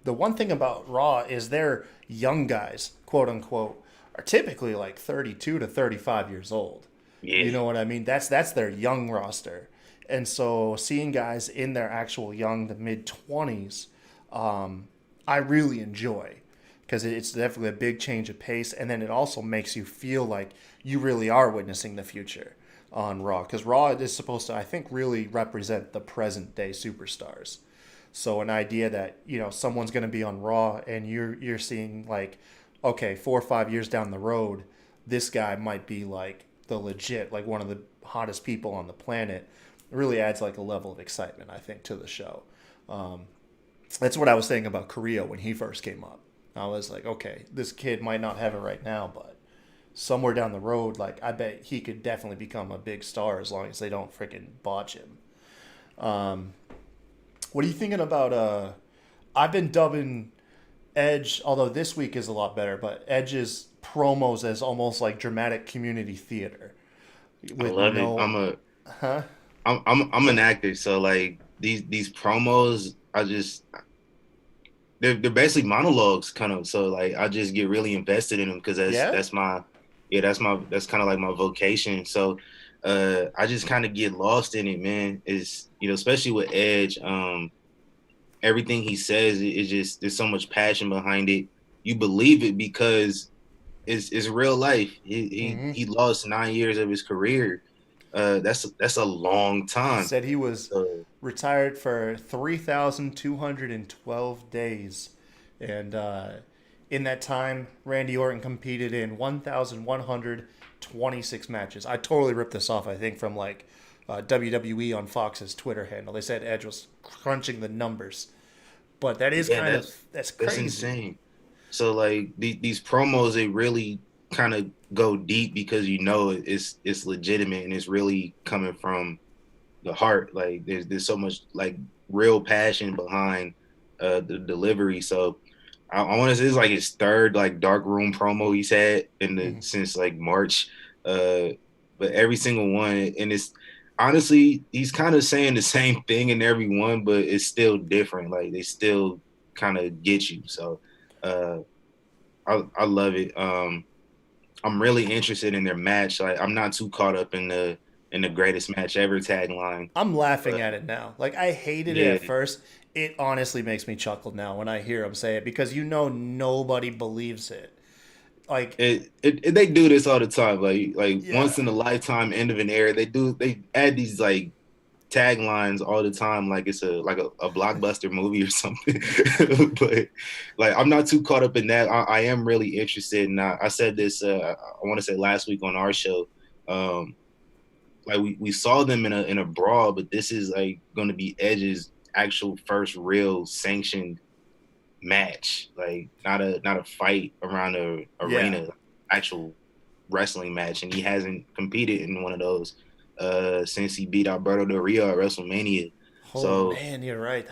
one thing about Raw is their young guys, quote unquote, are typically like 32 to 35 years old. Yeah. You know what I mean? That's their young roster. And so seeing guys in their actual young to mid 20s, I really enjoy, because it's definitely a big change of pace, and then it also makes you feel like you really are witnessing the future on Raw, because Raw is supposed to, I think, really represent the present day superstars. So an idea that someone's going to be on Raw and you're seeing, like, okay, 4 or 5 years down the road, this guy might be like the legit, like, one of the hottest people on the planet. It really adds like a level of excitement, I think, to the show. That's what I was saying about Korea when he first came up. I was like, okay, this kid might not have it right now, but somewhere down the road, like, I bet he could definitely become a big star as long as they don't freaking botch him. What are you thinking about? I've been dubbing Edge, although this week is a lot better, but Edge's promos as almost like dramatic community theater. I love it. I'm an actor, so like these promos, they're basically monologues, kind of. So like I just get really invested in them because that's kind of like my vocation. So I just kind of get lost in it, man. Is especially with Edge, everything he says, it's just, there's so much passion behind it. You believe it because it's real life. He lost 9 years of his career. That's a long time. He said he was retired for 3,212 days, and in that time, Randy Orton competed in 1,126 matches. I totally ripped this off, I think, from like WWE on Fox's Twitter handle. They said Edge was crunching the numbers, but that's crazy. That's insane. So like these promos, they really kind of go deep because it's legitimate and it's really coming from the heart. Like there's so much like real passion behind the delivery. So I want to say it's like his third like dark room promo he's had since like March. But every single one, and it's honestly, he's kind of saying the same thing in every one, but it's still different. Like they still kind of get you. So I love it. I'm really interested in their match. Like I'm not too caught up in the greatest match ever tagline. I'm laughing at it now. Like I hated it at first. It honestly makes me chuckle now when I hear him say it, because nobody believes it. Like they do this all the time. Like once in a lifetime, end of an era. They add these like taglines all the time, like it's a blockbuster movie or something. But like I'm not too caught up in that. I am really interested, and I said this I want to say last week on our show. Like we saw them in a brawl, but this is like going to be Edge's actual first real sanctioned match. Like not a fight around a arena, actual wrestling match, and he hasn't competed in one of those since he beat Alberto Del Rio at WrestleMania. Oh man, you're right.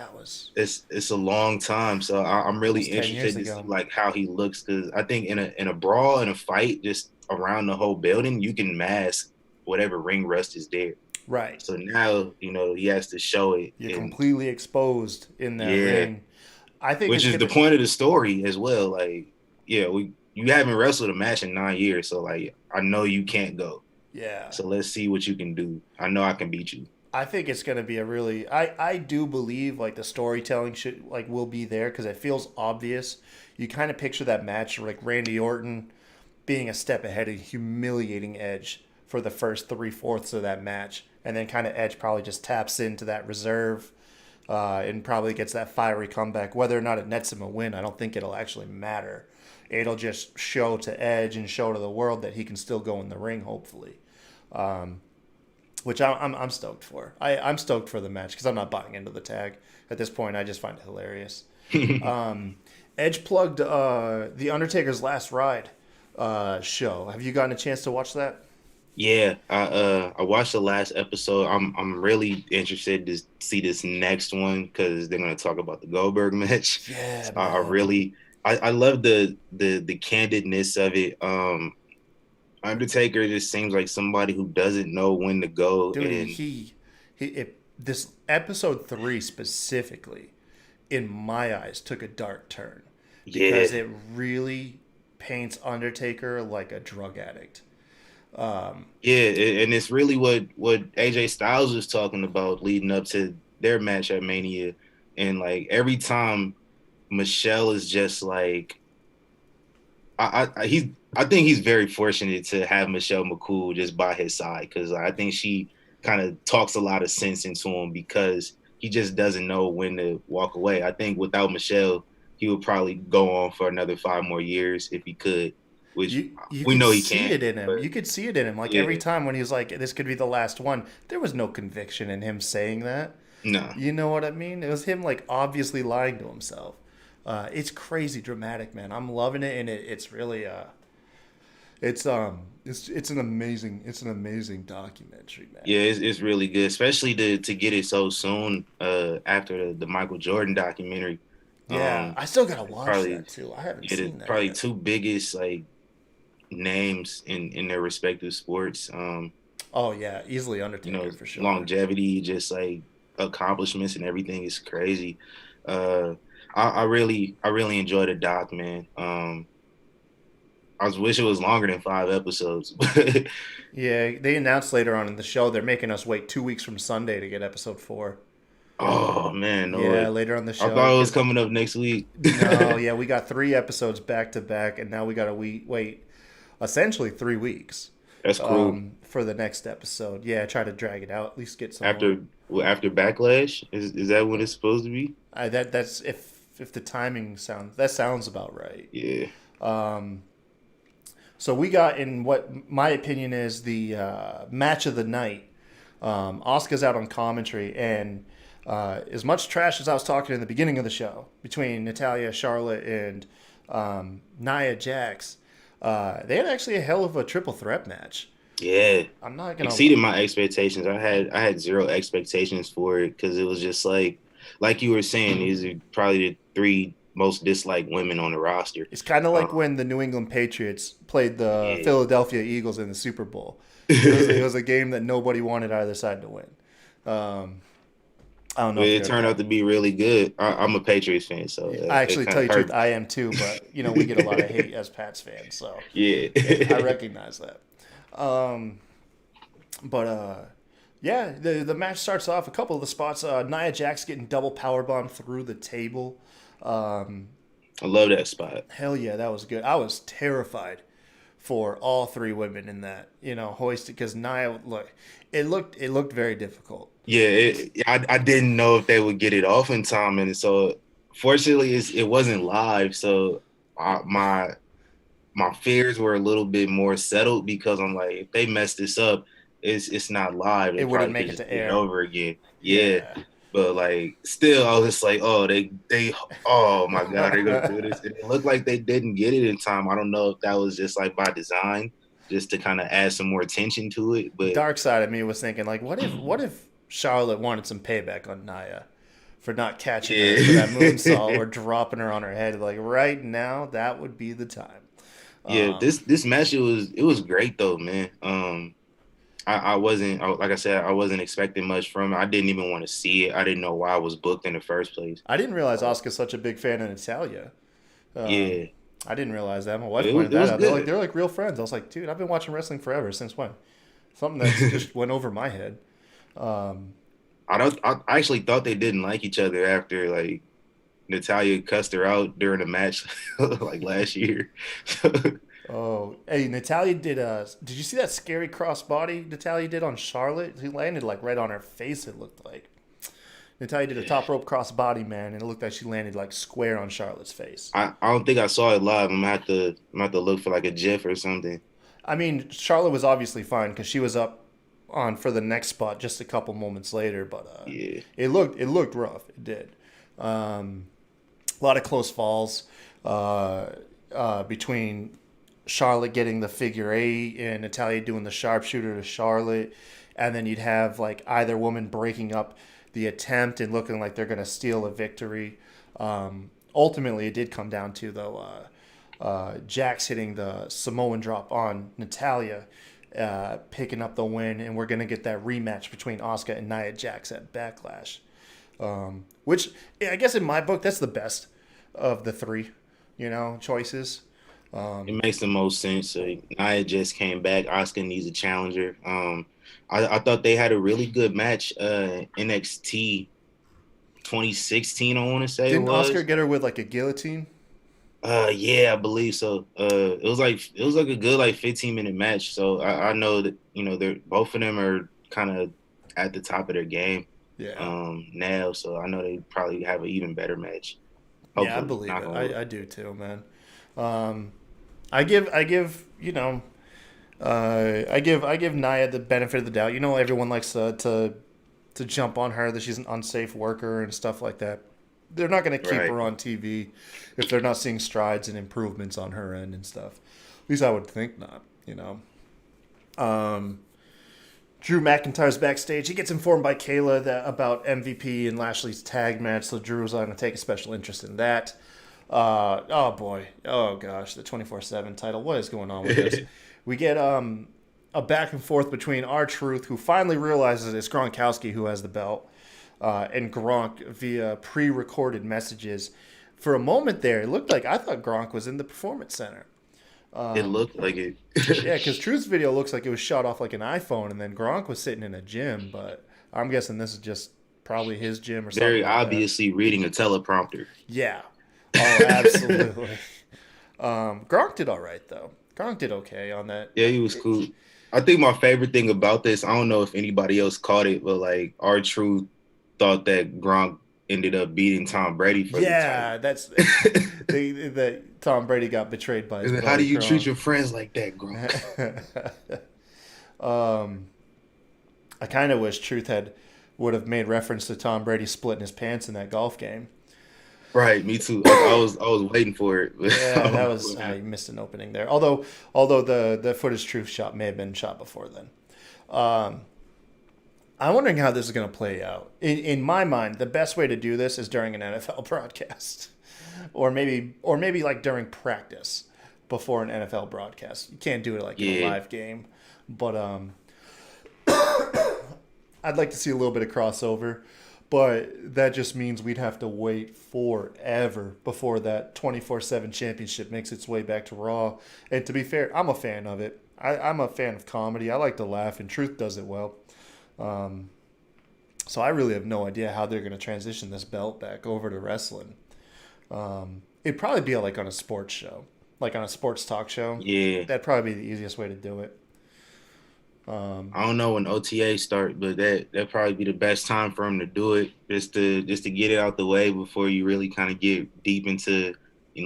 It's a long time. So I'm really interested to see like how he looks, because I think in a brawl, in a fight, just around the whole building, you can mask whatever ring rust is there. Right. So now he has to show it. You're completely exposed in that ring. I think, which is the point of the story as well. Like, you haven't wrestled a match in 9 years, so like I know you can't go. Yeah. So let's see what you can do. I know I can beat you. I think it's going to be a really. I do believe like the storytelling should like will be there because it feels obvious. You kind of picture that match like Randy Orton being a step ahead and humiliating Edge for the first 3/4 of that match, and then kind of Edge probably just taps into that reserve and probably gets that fiery comeback. Whether or not it nets him a win, I don't think it'll actually matter. It'll just show to Edge and show to the world that he can still go in the ring, hopefully. Which I'm stoked for. I'm stoked for the match because I'm not buying into the tag at this point. I just find it hilarious. Edge plugged the Undertaker's Last Ride show. Have you gotten a chance to watch that? Yeah, I watched the last episode. I'm really interested to see this next one because they're gonna talk about the Goldberg match. Yeah, So man. I love the candidness of it. Undertaker just seems like somebody who doesn't know when to go, Dude, and this episode 3 specifically, in my eyes, took a dark turn yeah, because it really paints Undertaker like a drug addict. and it's really what AJ Styles was talking about leading up to their match at Mania, and like every time Michelle is just like I think he's very fortunate to have Michelle McCool just by his side because I think she kind of talks a lot of sense into him because he just doesn't know when to walk away. I think without Michelle, he would probably go on for another 5 more years if he could, which You we could know he see can't. it in him. But You could see it in him. Like every yeah, time when he was like, "This could be the last one," there was no conviction in him saying that. nah, You know what I mean? It was him like obviously lying to himself. It's crazy dramatic, man. I'm loving it, and it's really it's an amazing documentary, man. yeah, it's really good, especially to get it so soon after the Michael Jordan documentary. Yeah, Um, I still gotta watch probably that too. I haven't yeah, the seen that probably yet. two biggest like names in their respective sports. Oh yeah, easily You Undertaker know, for sure. longevity, just like accomplishments and everything is crazy. Uh, I really enjoyed the doc, man. I was wish it was longer than 5 episodes. Yeah, they announced later on in the show they're making us wait 2 weeks from Sunday to get episode 4. Oh man, no! Yeah, later on the I show thought it was because coming up next week. no, yeah, we got 3 episodes back to back, and now we got to wait essentially 3 weeks That's cruel. for the next episode. Yeah, try to drag it out, at least get some more. After backlash, is that what it's supposed to be? That's if the timing sounds about right. Yeah, So we got in what my opinion is the match of the night. Asuka's out on commentary, and as much trash as I was talking in the beginning of the show between Natalia, Charlotte, and Nia Jax, they had actually a hell of a triple threat match. yeah. I'm not gonna Exceeded my expectations. I had zero expectations for it because it was just like you were saying, these are probably the three most disliked women on the roster. It's kind of like Um, when the New England Patriots played the yeah. Philadelphia Eagles in the Super Bowl. It was a game that nobody wanted either side to win. Um, I don't know But if it you're a turned out Pat. to be really good. I'm a Patriots fan, so I it actually kind tell of you the truth, hurt. I am too, but we get a lot of hate as Pats fans, so Yeah. I recognize that. Um, but yeah, the match starts off a couple of the spots. Nia Jax getting double power bomb through the table. I love that spot. Hell yeah, that was good. I was terrified for all 3 women in that, hoisted because Nia it looked very difficult. Yeah, I didn't know if they would get it off in time, and so fortunately, it wasn't live. So my fears were a little bit more settled because I'm like, if they mess this up, it's not live. It They wouldn't probably make could it just to do it air. over again. Yeah, Yeah. but like still, I was just like, oh, they oh my god, they're gonna do this. And it looked like they didn't get it in time. I don't know if that was just like by design, just to kind of add some more tension to it. But Dark side of me was thinking like, what if Charlotte wanted some payback on Nia for not catching her for that moonsault yeah. or dropping her on her head? Like right now, that would be the time. Yeah, Um, this match it was great though, man. Like I said, I wasn't expecting much from it. I didn't even want to see it. I didn't know why I was booked in the first place. I didn't realize Uh, Asuka's such a big fan of Natalia. Um, yeah, I didn't realize that. My wife it was pointed it that was out. They're like good. they're like real friends. I was like, dude, I've been watching wrestling forever. Since when? Something that just went over my head. I actually thought they didn't like each other after like Natalia cussed her out during a match like last year. Oh, hey, Natalia did. Did you see that scary crossbody Natalia did on Charlotte? He landed like right on her face. It looked like Natalia did a top rope crossbody, man, and it looked like she landed like square on Charlotte's face. I don't think I saw it live. I'm gonna have to look for like a GIF or something. I mean, Charlotte was obviously fine because she was up on for the next spot just a couple moments later, but Yeah. it looked rough. It did. A lot of close falls between Charlotte getting the figure eight and Natalia doing the sharpshooter to Charlotte, and then you'd have like either woman breaking up the attempt and looking like they're going to steal a victory. Ultimately, it did come down to though Jax hitting the Samoan drop on Natalia, picking up the win, and we're going to get that rematch between Asuka and Nia Jax at Backlash. Which I guess in my book that's the best of the three, choices. It makes the most sense. Nia just came back. Asuka needs a challenger. I thought they had a really good match. NXT 2016, I want to say Didn't it was. Oscar get her with like a guillotine? Yeah, I believe so. It was like a good like 15-minute match. So I know that they're both of them are kind of at the top of their game. Yeah. Now, so I know they probably have an even better match. Yeah, I Hopefully, believe knock it. on wood. I do too, man. I give Nia the benefit of the doubt. Everyone likes to jump on her that she's an unsafe worker and stuff like that. They're not going to keep Right. her on TV if they're not seeing strides and improvements on her end and stuff. At least I would think not. Drew McIntyre's backstage. He gets informed by Kayla about MVP and Lashley's tag match, so Drew's going to take a special interest in that. Oh boy, oh gosh, the 24/7 title. What is going on with this? We get a back and forth between R-Truth, who finally realizes it's Gronkowski who has the belt, and Gronk via pre-recorded messages. For a moment there, it looked like I thought Gronk was in the Performance Center. It looked like it. Yeah, because Truth's video looks like it was shot off like an iPhone, and then Gronk was sitting in a gym. But I'm guessing this is just probably his gym or something. Very like that. obviously reading a teleprompter. Yeah. Oh, absolutely. Gronk did all right though. Gronk did okay on that. Yeah, he was cool. I think my favorite thing about this, I don't know if anybody else caught it, but like R-Truth thought that Gronk ended up beating Tom Brady for Yeah, the that's that Tom Brady got betrayed by his title. buddy How do you Gronk. treat your friends like that, Gronk? I kind of wish Truth would have made reference to Tom Brady splitting his pants in that golf game. Right, me too. I was waiting for it. But Yeah, that was you missed an opening there. Although the footage Truth shot may have been shot before then. I'm wondering how this is going to play out. In my mind, the best way to do this is during an NFL broadcast, or maybe like during practice before an NFL broadcast. You can't do it like in a live game, but I'd like to see a little bit of crossover. But that just means we'd have to wait forever before that 24/7 championship makes its way back to Raw. And to be fair, I'm a fan of it. I'm a fan of comedy. I like to laugh, and Truth does it well. So I really have no idea how they're going to transition this belt back over to wrestling. It'd probably be like on a sports show, like on a sports talk show. Yeah. That'd probably be the easiest way to do it. I don't know when OTA start, but that'd probably be the best time for him to do it, just to get it out the way before you really kind of get deep into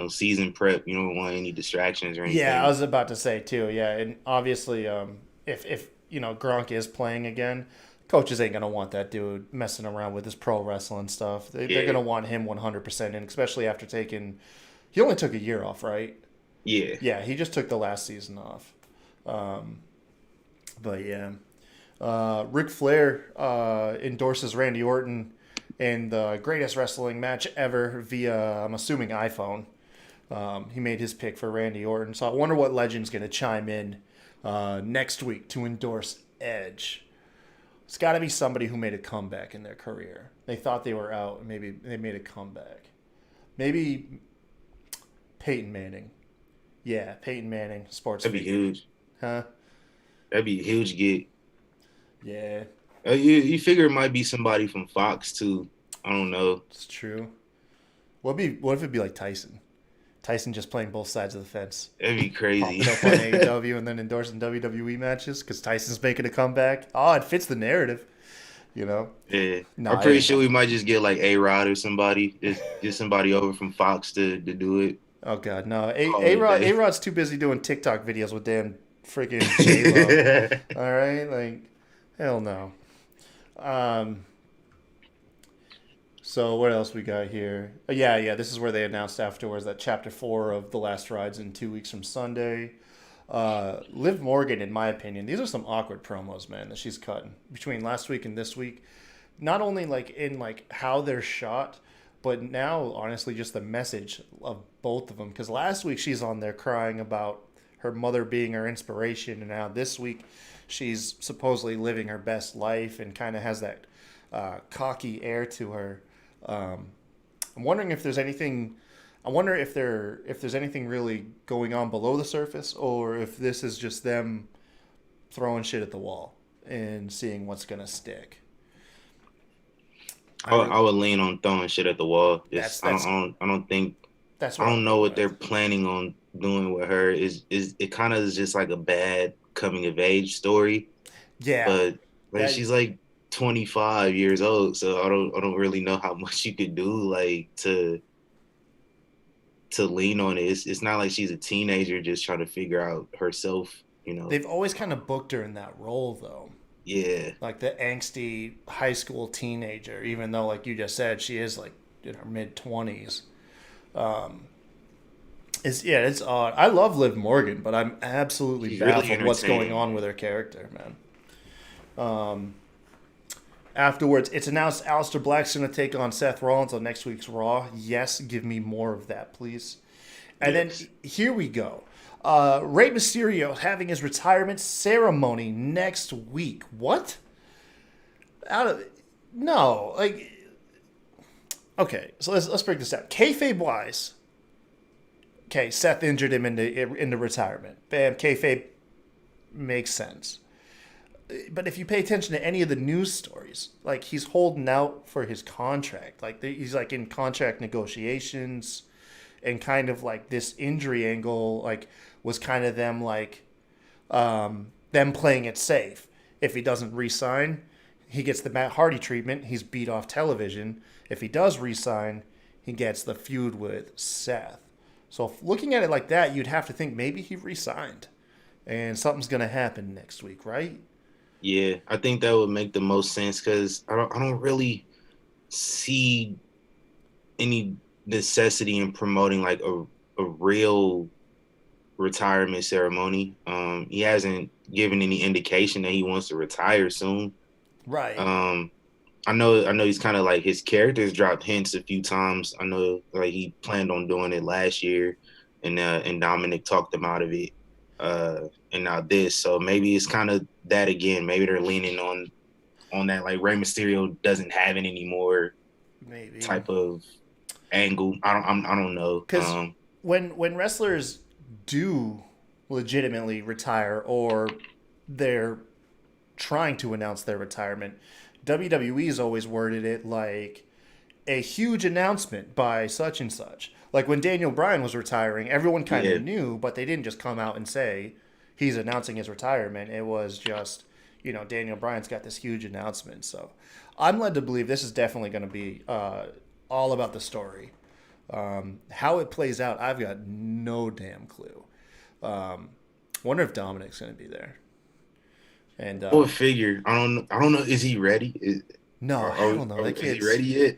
season prep. You don't want any distractions or anything. Yeah, I was about to say too. Yeah, and obviously, if Gronk is playing again, coaches ain't gonna want that dude messing around with his pro wrestling stuff. They're gonna want him 100%, and especially after taking, he only took a year off, right? Yeah. Yeah, he just took the last season off. But yeah, Ric Flair endorses Randy Orton in the greatest wrestling match ever via, I'm assuming, iPhone. He made his pick for Randy Orton. So I wonder what legend's going to chime in next week to endorse Edge. It's got to be somebody who made a comeback in their career. They thought they were out, and maybe they made a comeback. Maybe Peyton Manning. Yeah, Peyton Manning, sports That'd be figure. huge. Huh? That'd be a huge get. Yeah, You figure it might be somebody from Fox too. I don't know. it's true. What if it'd be like Tyson? Tyson just playing both sides of the fence, That'd be crazy. popping up on AEW and then endorsing WWE matches because Tyson's making a comeback. Oh, it fits the narrative, you know. Yeah, No, I'm pretty sure we might just get like A-Rod or somebody, just somebody over from Fox to do it. Oh God, no. Call it a day. A Rod's too busy doing TikTok videos with damn freaking J Lo. All right, like hell no. Um. So what else we got here? Yeah. This is where they announced afterwards that Chapter 4 of The Last Ride's in 2 weeks from Sunday. Liv Morgan, in my opinion, these are some awkward promos, man, that she's cutting between last week and this week. Not only like in like how they're shot, but now honestly just the message of both of them. Because last week she's on there crying about her mother being her inspiration, and now this week she's supposedly living her best life and kind of has that cocky air to her. I'm wondering if there's anything. I wonder if there's anything really going on below the surface, or if this is just them throwing shit at the wall and seeing what's gonna stick. I would lean on throwing shit at the wall. That's I don't think that's I what don't I'm know what going they're with. planning on doing with her. Is it kind of is just like a bad coming of age story, Yeah, but like that she's like 25 years old, so I don't really know how much you could do like to lean on it. It's not like she's a teenager just trying to figure out herself, you know. they've always kind of booked her in that role though, Yeah. like the angsty high school teenager. Even though, like you just said, she is like in her mid 20s. It's odd. I love Liv Morgan, but I'm absolutely She's really baffled what's going entertaining, on with her character, man. Afterwards, it's announced Aleister Black's going to take on Seth Rollins on next week's Raw. Yes, give me more of that, please. And Yes. then here we go. Rey Mysterio having his retirement ceremony next week. What? Out of no, like okay. So let's break this down. Kayfabe wise, okay. Seth injured him into retirement. Bam. Kayfabe makes sense. But if you pay attention to any of the news stories, like he's holding out for his contract, like he's like in contract negotiations, and kind of like this injury angle, like was kind of them like them playing it safe. If he doesn't re-sign, he gets the Matt Hardy treatment. He's beat off television. If he does re-sign, he gets the feud with Seth. So looking at it like that, you'd have to think maybe he re-signed, and something's gonna happen next week, right? Yeah, I think that would make the most sense because I don't really see any necessity in promoting like a real retirement ceremony. He hasn't given any indication that he wants to retire soon. Right. I know he's kind of like his character's dropped hints a few times. I know like he planned on doing it last year, and Dominic talked him out of it. And now this, so maybe it's kind of that again. Maybe they're leaning on that like Rey Mysterio doesn't have it anymore Maybe. type of angle. I don't know. Because when wrestlers do legitimately retire, or they're trying to announce their retirement, WWE's always worded it like a huge announcement by such and such. Like when Daniel Bryan was retiring, everyone kind of knew, but they didn't just come out and say he's announcing his retirement. It was just, Daniel Bryan's got this huge announcement. So I'm led to believe this is definitely going to be all about the story. How it plays out, I've got no damn clue. Wonder if Dominic's going to be there. And Go figure. I don't know. Is he ready? no, I don't know. That Is he kid's ready yet?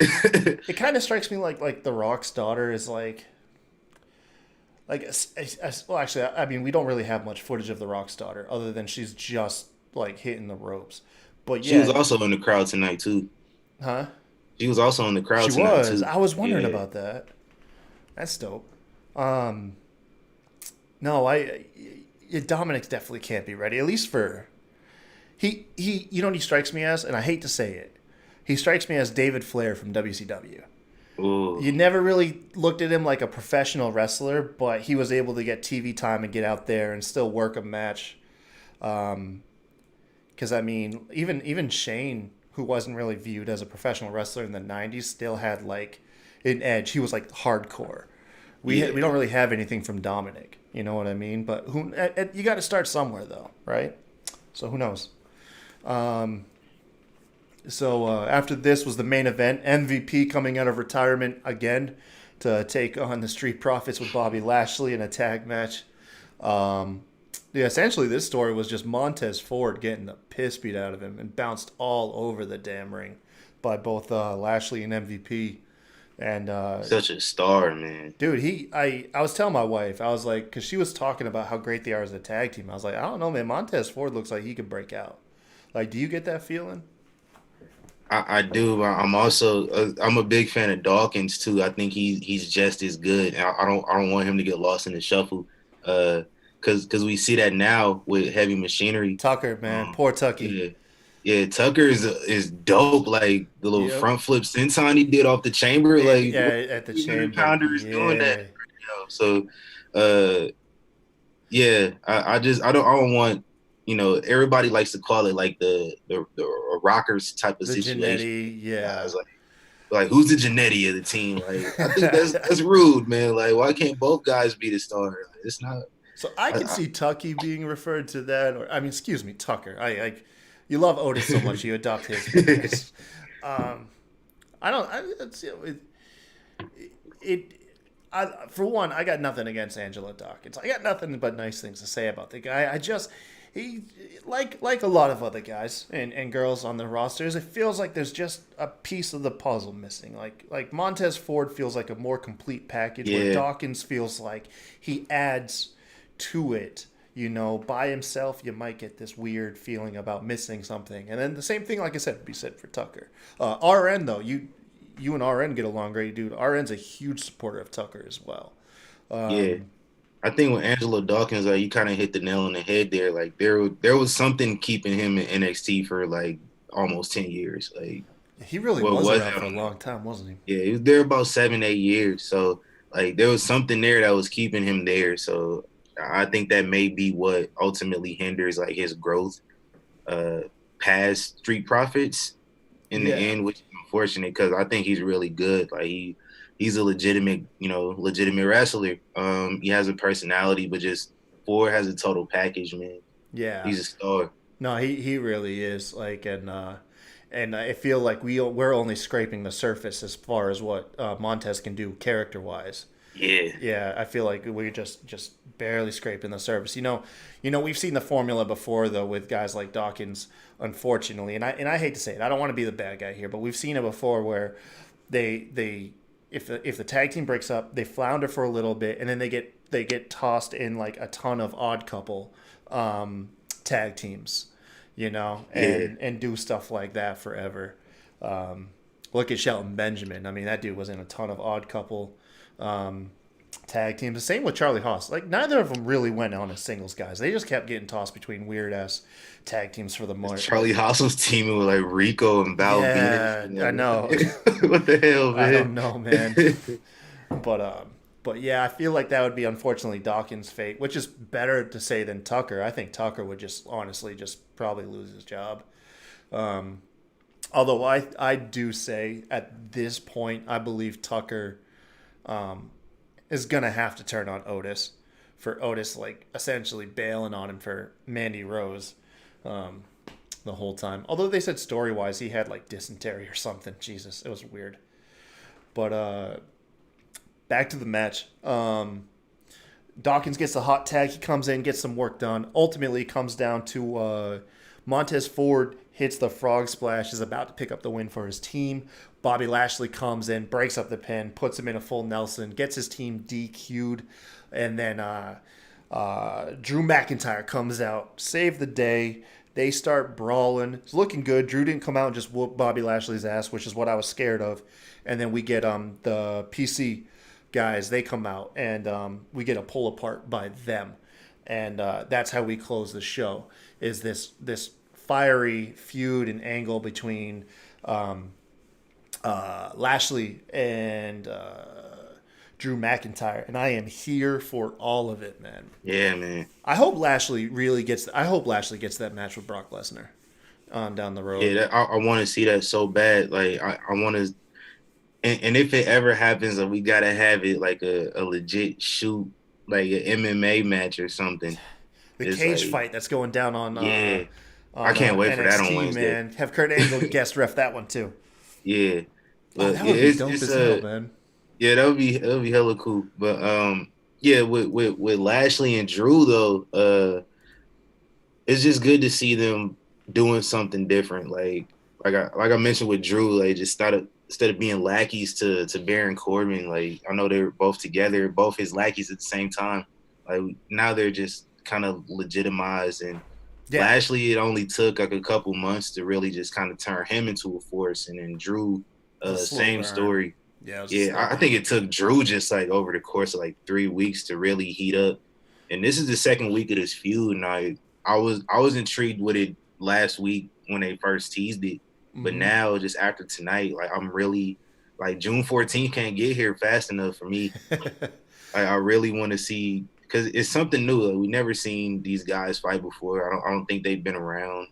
It kind of strikes me like The Rock's daughter is like well, actually, I mean, we don't really have much footage of The Rock's daughter other than she's just like hitting the ropes. But She was yeah, also in the crowd tonight too. huh? She was also in the crowd She tonight was. too. I was wondering Yeah. about that. That's dope. No, Dominic's definitely can't be ready. At least for he. You know what he strikes me as, and I hate to say it, he strikes me as David Flair from WCW. Ooh. You never really looked at him like a professional wrestler, but he was able to get TV time and get out there and still work a match. Because, I mean, even Shane, who wasn't really viewed as a professional wrestler in the 90s, still had, like, an edge. He was, like, hardcore. We don't really have anything from Dominic. You know what I mean? But you got to start somewhere, though, right? So who knows? So after this was the main event. MVP coming out of retirement again to take on the Street Profits with Bobby Lashley in a tag match. Essentially this story was just Montez Ford getting the piss beat out of him and bounced all over the damn ring by both Lashley and MVP. And Such a star, man. dude, I was telling my wife, I was like, because she was talking about how great they are as a tag team. I was like, I don't know, man. Montez Ford looks like he could break out. Like, do you get that feeling? I do. I'm also I'm a big fan of Dawkins too. I think he's just as good. I don't want him to get lost in the shuffle. Because we see that now with Heavy Machinery. Tucker, man, poor Tucky. Yeah. Yeah, Tucker is dope. Like the little front flip senton he did off the chamber. Like at the chamber, pounder is doing that. Right now. So, I don't want, everybody likes to call it like the rockers type of situation. Jannetty, yeah. I was like who's the Jannetty of the team? Like I think that's rude, man. Like why can't both guys be the star? Like, it's not. So I can see Tucky being referred to that, or I mean, excuse me, Tucker. You love Otis so much, you adopt his. For one, I got nothing against Angelo Dawkins. I got nothing but nice things to say about the guy. He like a lot of other guys and girls on the rosters, it feels like there's just a piece of the puzzle missing. Like Montez Ford feels like a more complete package, where Dawkins feels like he adds to it. By himself, you might get this weird feeling about missing something. And then the same thing, like I said, be said for Tucker. RN, though, you and RN get along great, dude. RN's a huge supporter of Tucker as well. I think with Angelo Dawkins, you kind of hit the nail on the head there. Like there was something keeping him in NXT for like almost 10 years. Like he really was around for a long time, wasn't he? Yeah, he was there about 7-8 years. So like there was something there that was keeping him there. So I think that may be what ultimately hinders like his growth past Street Profits in the end, which is unfortunate because I think he's really good. Like he's a legitimate wrestler. He has a personality, but just Ford has a total package, man. Yeah, he's a star. No, he really is. Like, and I feel like we're only scraping the surface as far as what Montez can do character wise. Yeah, I feel like we're just barely scraping the surface. We've seen the formula before though with guys like Dawkins, unfortunately, and I hate to say it, I don't want to be the bad guy here, but we've seen it before where they if the tag team breaks up, they flounder for a little bit, and then they get tossed in like a ton of odd couple tag teams, and do stuff like that forever. Look at Shelton Benjamin. I mean, that dude was in a ton of odd couple tag teams. The same with Charlie Haas. Like neither of them really went on as singles guys. They just kept getting tossed between weird ass tag teams for the most. Charlie Haas was teaming with like Rico and Val Venus. I know. What the hell, man? I don't know, man. But yeah, I feel like that would be unfortunately Dawkins' fate, which is better to say than Tucker. I think Tucker would just honestly just probably lose his job. Although I do say at this point I believe Tucker is going to have to turn on Otis for Otis, like, essentially bailing on him for Mandy Rose the whole time. Although they said story-wise he had, like, dysentery or something. Jesus, it was weird. But back to the match. Dawkins gets the hot tag. He comes in, gets some work done. Ultimately, it comes down to Montez Ford hits the frog splash, is about to pick up the win for his team. Bobby Lashley comes in, breaks up the pin, puts him in a full Nelson, gets his team DQ'd, and then Drew McIntyre comes out, save the day. They start brawling. It's looking good. Drew didn't come out and just whoop Bobby Lashley's ass, which is what I was scared of. And then we get the PC guys. They come out, and we get a pull apart by them. And that's how we close the show, is this fiery feud and angle between Lashley and Drew McIntyre, and I am here for all of it, man. Yeah, man. I hope Lashley gets that match with Brock Lesnar. on down the road. Yeah, I want to see that so bad. Like I want to, and if it ever happens, we gotta have it like a legit shoot, like an MMA match or something. The It's cage like, fight that's going down yeah, I can't wait for that on NXT, Wednesday. man. Have Kurt Angle guest ref that one too. Yeah, Oh, but that yeah, would be dope as hell, man. yeah, that'll be hella cool. But yeah, with Lashley and Drew though, it's just good to see them doing something different. Like I mentioned with Drew, like just instead of being lackeys to Baron Corbin, like I know they were both together, both his lackeys at the same time. Like now they're just kind of legitimized. And Yeah, Lashley, it only took like a couple months to really just kind of turn him into a force, and then Drew, it was a slow same burn. story. Yeah, it was a Yeah, slow I burn. think it took Drew just like over the course of like 3 weeks to really heat up. And this is the second week of this feud, and I was intrigued with it last week when they first teased it, but now just after tonight, like I'm really like June 14th can't get here fast enough for me. I really want to see because it's something new. Like, we never seen these guys fight before. I don't think they've been around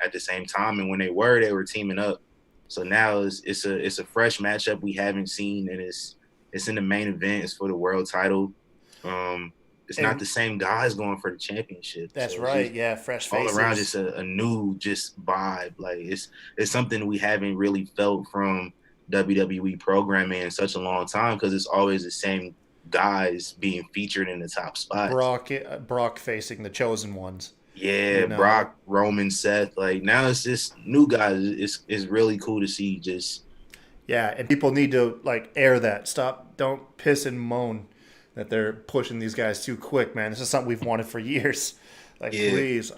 at the same time, and when they were teaming up. So now it's a fresh matchup we haven't seen, and it's in the main event. It's for the world title. It's not And the same guys going for the championship. that's So it's right. just Yeah, fresh all around faces. just a new just vibe. Like it's something we haven't really felt from WWE programming in such a long time because it's always the same guys being featured in the top spots. Brock facing the chosen ones. Yeah, You know, Brock, Roman, Seth. Like now it's just new guys. It's really cool to see. Just yeah, and people need to like air that. Don't piss and moan that they're pushing these guys too quick, man. This is something we've wanted for years. Like, yeah, please.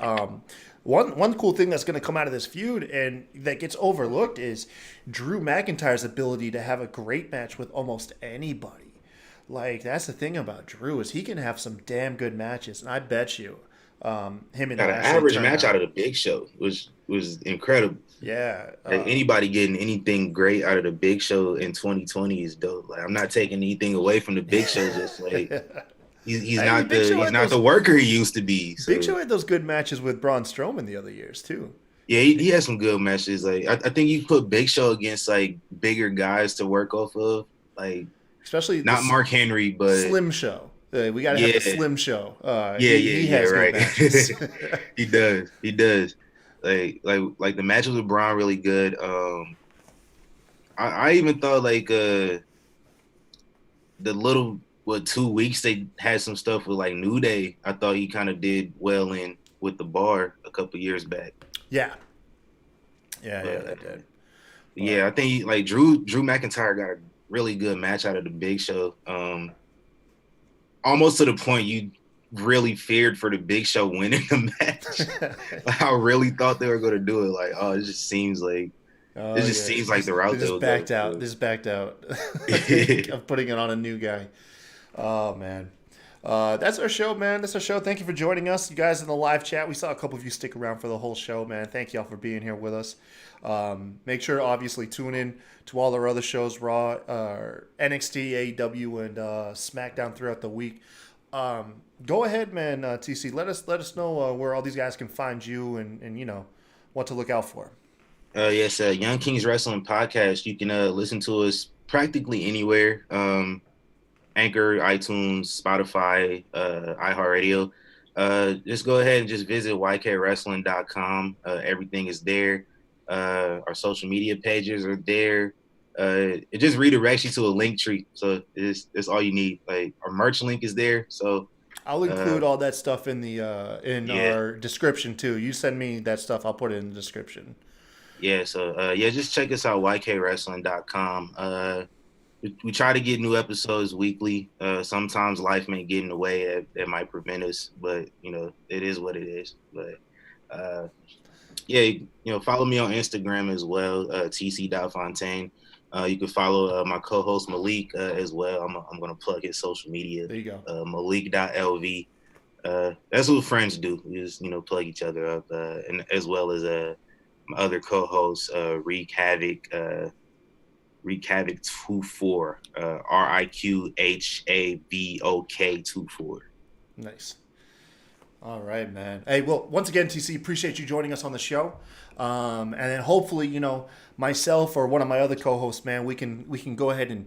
One cool thing that's going to come out of this feud and that gets overlooked is Drew McIntyre's ability to have a great match with almost anybody. Like that's the thing about Drew is he can have some damn good matches, and I bet you, him and got an Lashley average turn match out. out of the Big Show was incredible. Yeah, Like anybody getting anything great out of the Big Show in 2020 is dope. Like I'm not taking anything away from the Big Show. Just like he's hey, not the worker he used to be. Big So Show had those good matches with Braun Strowman the other years too. yeah, he has some good matches. Like I think you put Big Show against like bigger guys to work off of. Like Especially the not Mark Henry, but Slim Show. We got to have yeah, the Slim Show. He yeah, has good right. matches. He does. Like the matches with Braun really good. I even thought like the little 2 weeks they had some stuff with like New Day. I thought he kind of did well in with the Bar a couple years back. Yeah, But, they did. yeah, I think like Drew McIntyre got a really good match out of the Big Show. Almost to the point you really feared for the Big Show winning the match. Like, I really thought they were going to do it. Like, oh, it just seems like the route They they'll just backed go. out. They just backed out of putting it on a new guy. Oh man. That's our show, man. That's our show. Thank you for joining us, you guys in the live chat. We saw a couple of you stick around for the whole show, man. Thank y'all for being here with us. Make sure, obviously, tune in to all our other shows, Raw, NXT, AEW, and SmackDown throughout the week. Go ahead, man. TC, let us know where all these guys can find you and you know what to look out for. Yes, Young Kings Wrestling Podcast. You can listen to us practically anywhere. Anchor, iTunes, Spotify, iHeartRadio. Just go ahead and just visit ykwrestling.com. Everything is there. Our social media pages are there. It just redirects you to a link tree. So it's all you need. Like our merch link is there. So I'll include all that stuff in the yeah. our description too. You send me that stuff, I'll put it in the description. Yeah, so just check us out, ykwrestling.com. We try to get new episodes weekly. Sometimes life may get in the way that might prevent us, but you know, it is what it is. But follow me on Instagram as well, tc.fontaine. You can follow my co-host Malik as well. I'm gonna plug his social media. There you go. Malik.lv. That's what friends do. We just plug each other up, and as well as my other co-host, Wreak Havoc 24, RIQHAVOK 24. Nice. All right, man. Hey, well, once again, TC, appreciate you joining us on the show. And then hopefully, myself or one of my other co-hosts, man, we can go ahead and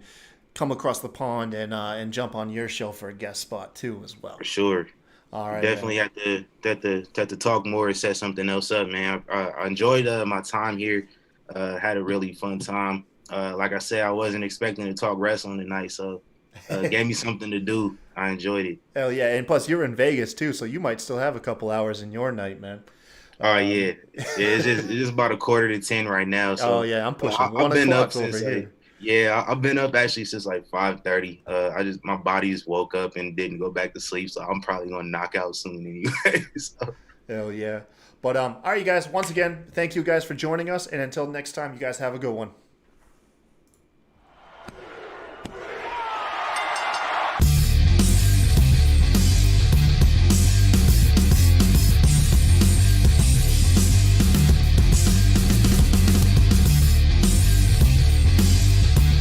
come across the pond and jump on your show for a guest spot too as well. For sure. All right. Definitely have to talk more and set something else up, man. I enjoyed my time here. Had a really fun time. Like I said, I wasn't expecting to talk wrestling tonight, so gave me something to do. I enjoyed it. Hell yeah. And plus you're in Vegas too, so you might still have a couple hours in your night, man. Oh yeah. It's just about 9:45 right now. So oh yeah, I'm pushing I've 1 been o'clock up since over here. I've been up actually since like 5:30. My body just woke up and didn't go back to sleep, so I'm probably gonna knock out soon anyway. So. Hell yeah. But all right, you guys, once again, thank you guys for joining us, and until next time, you guys have a good one.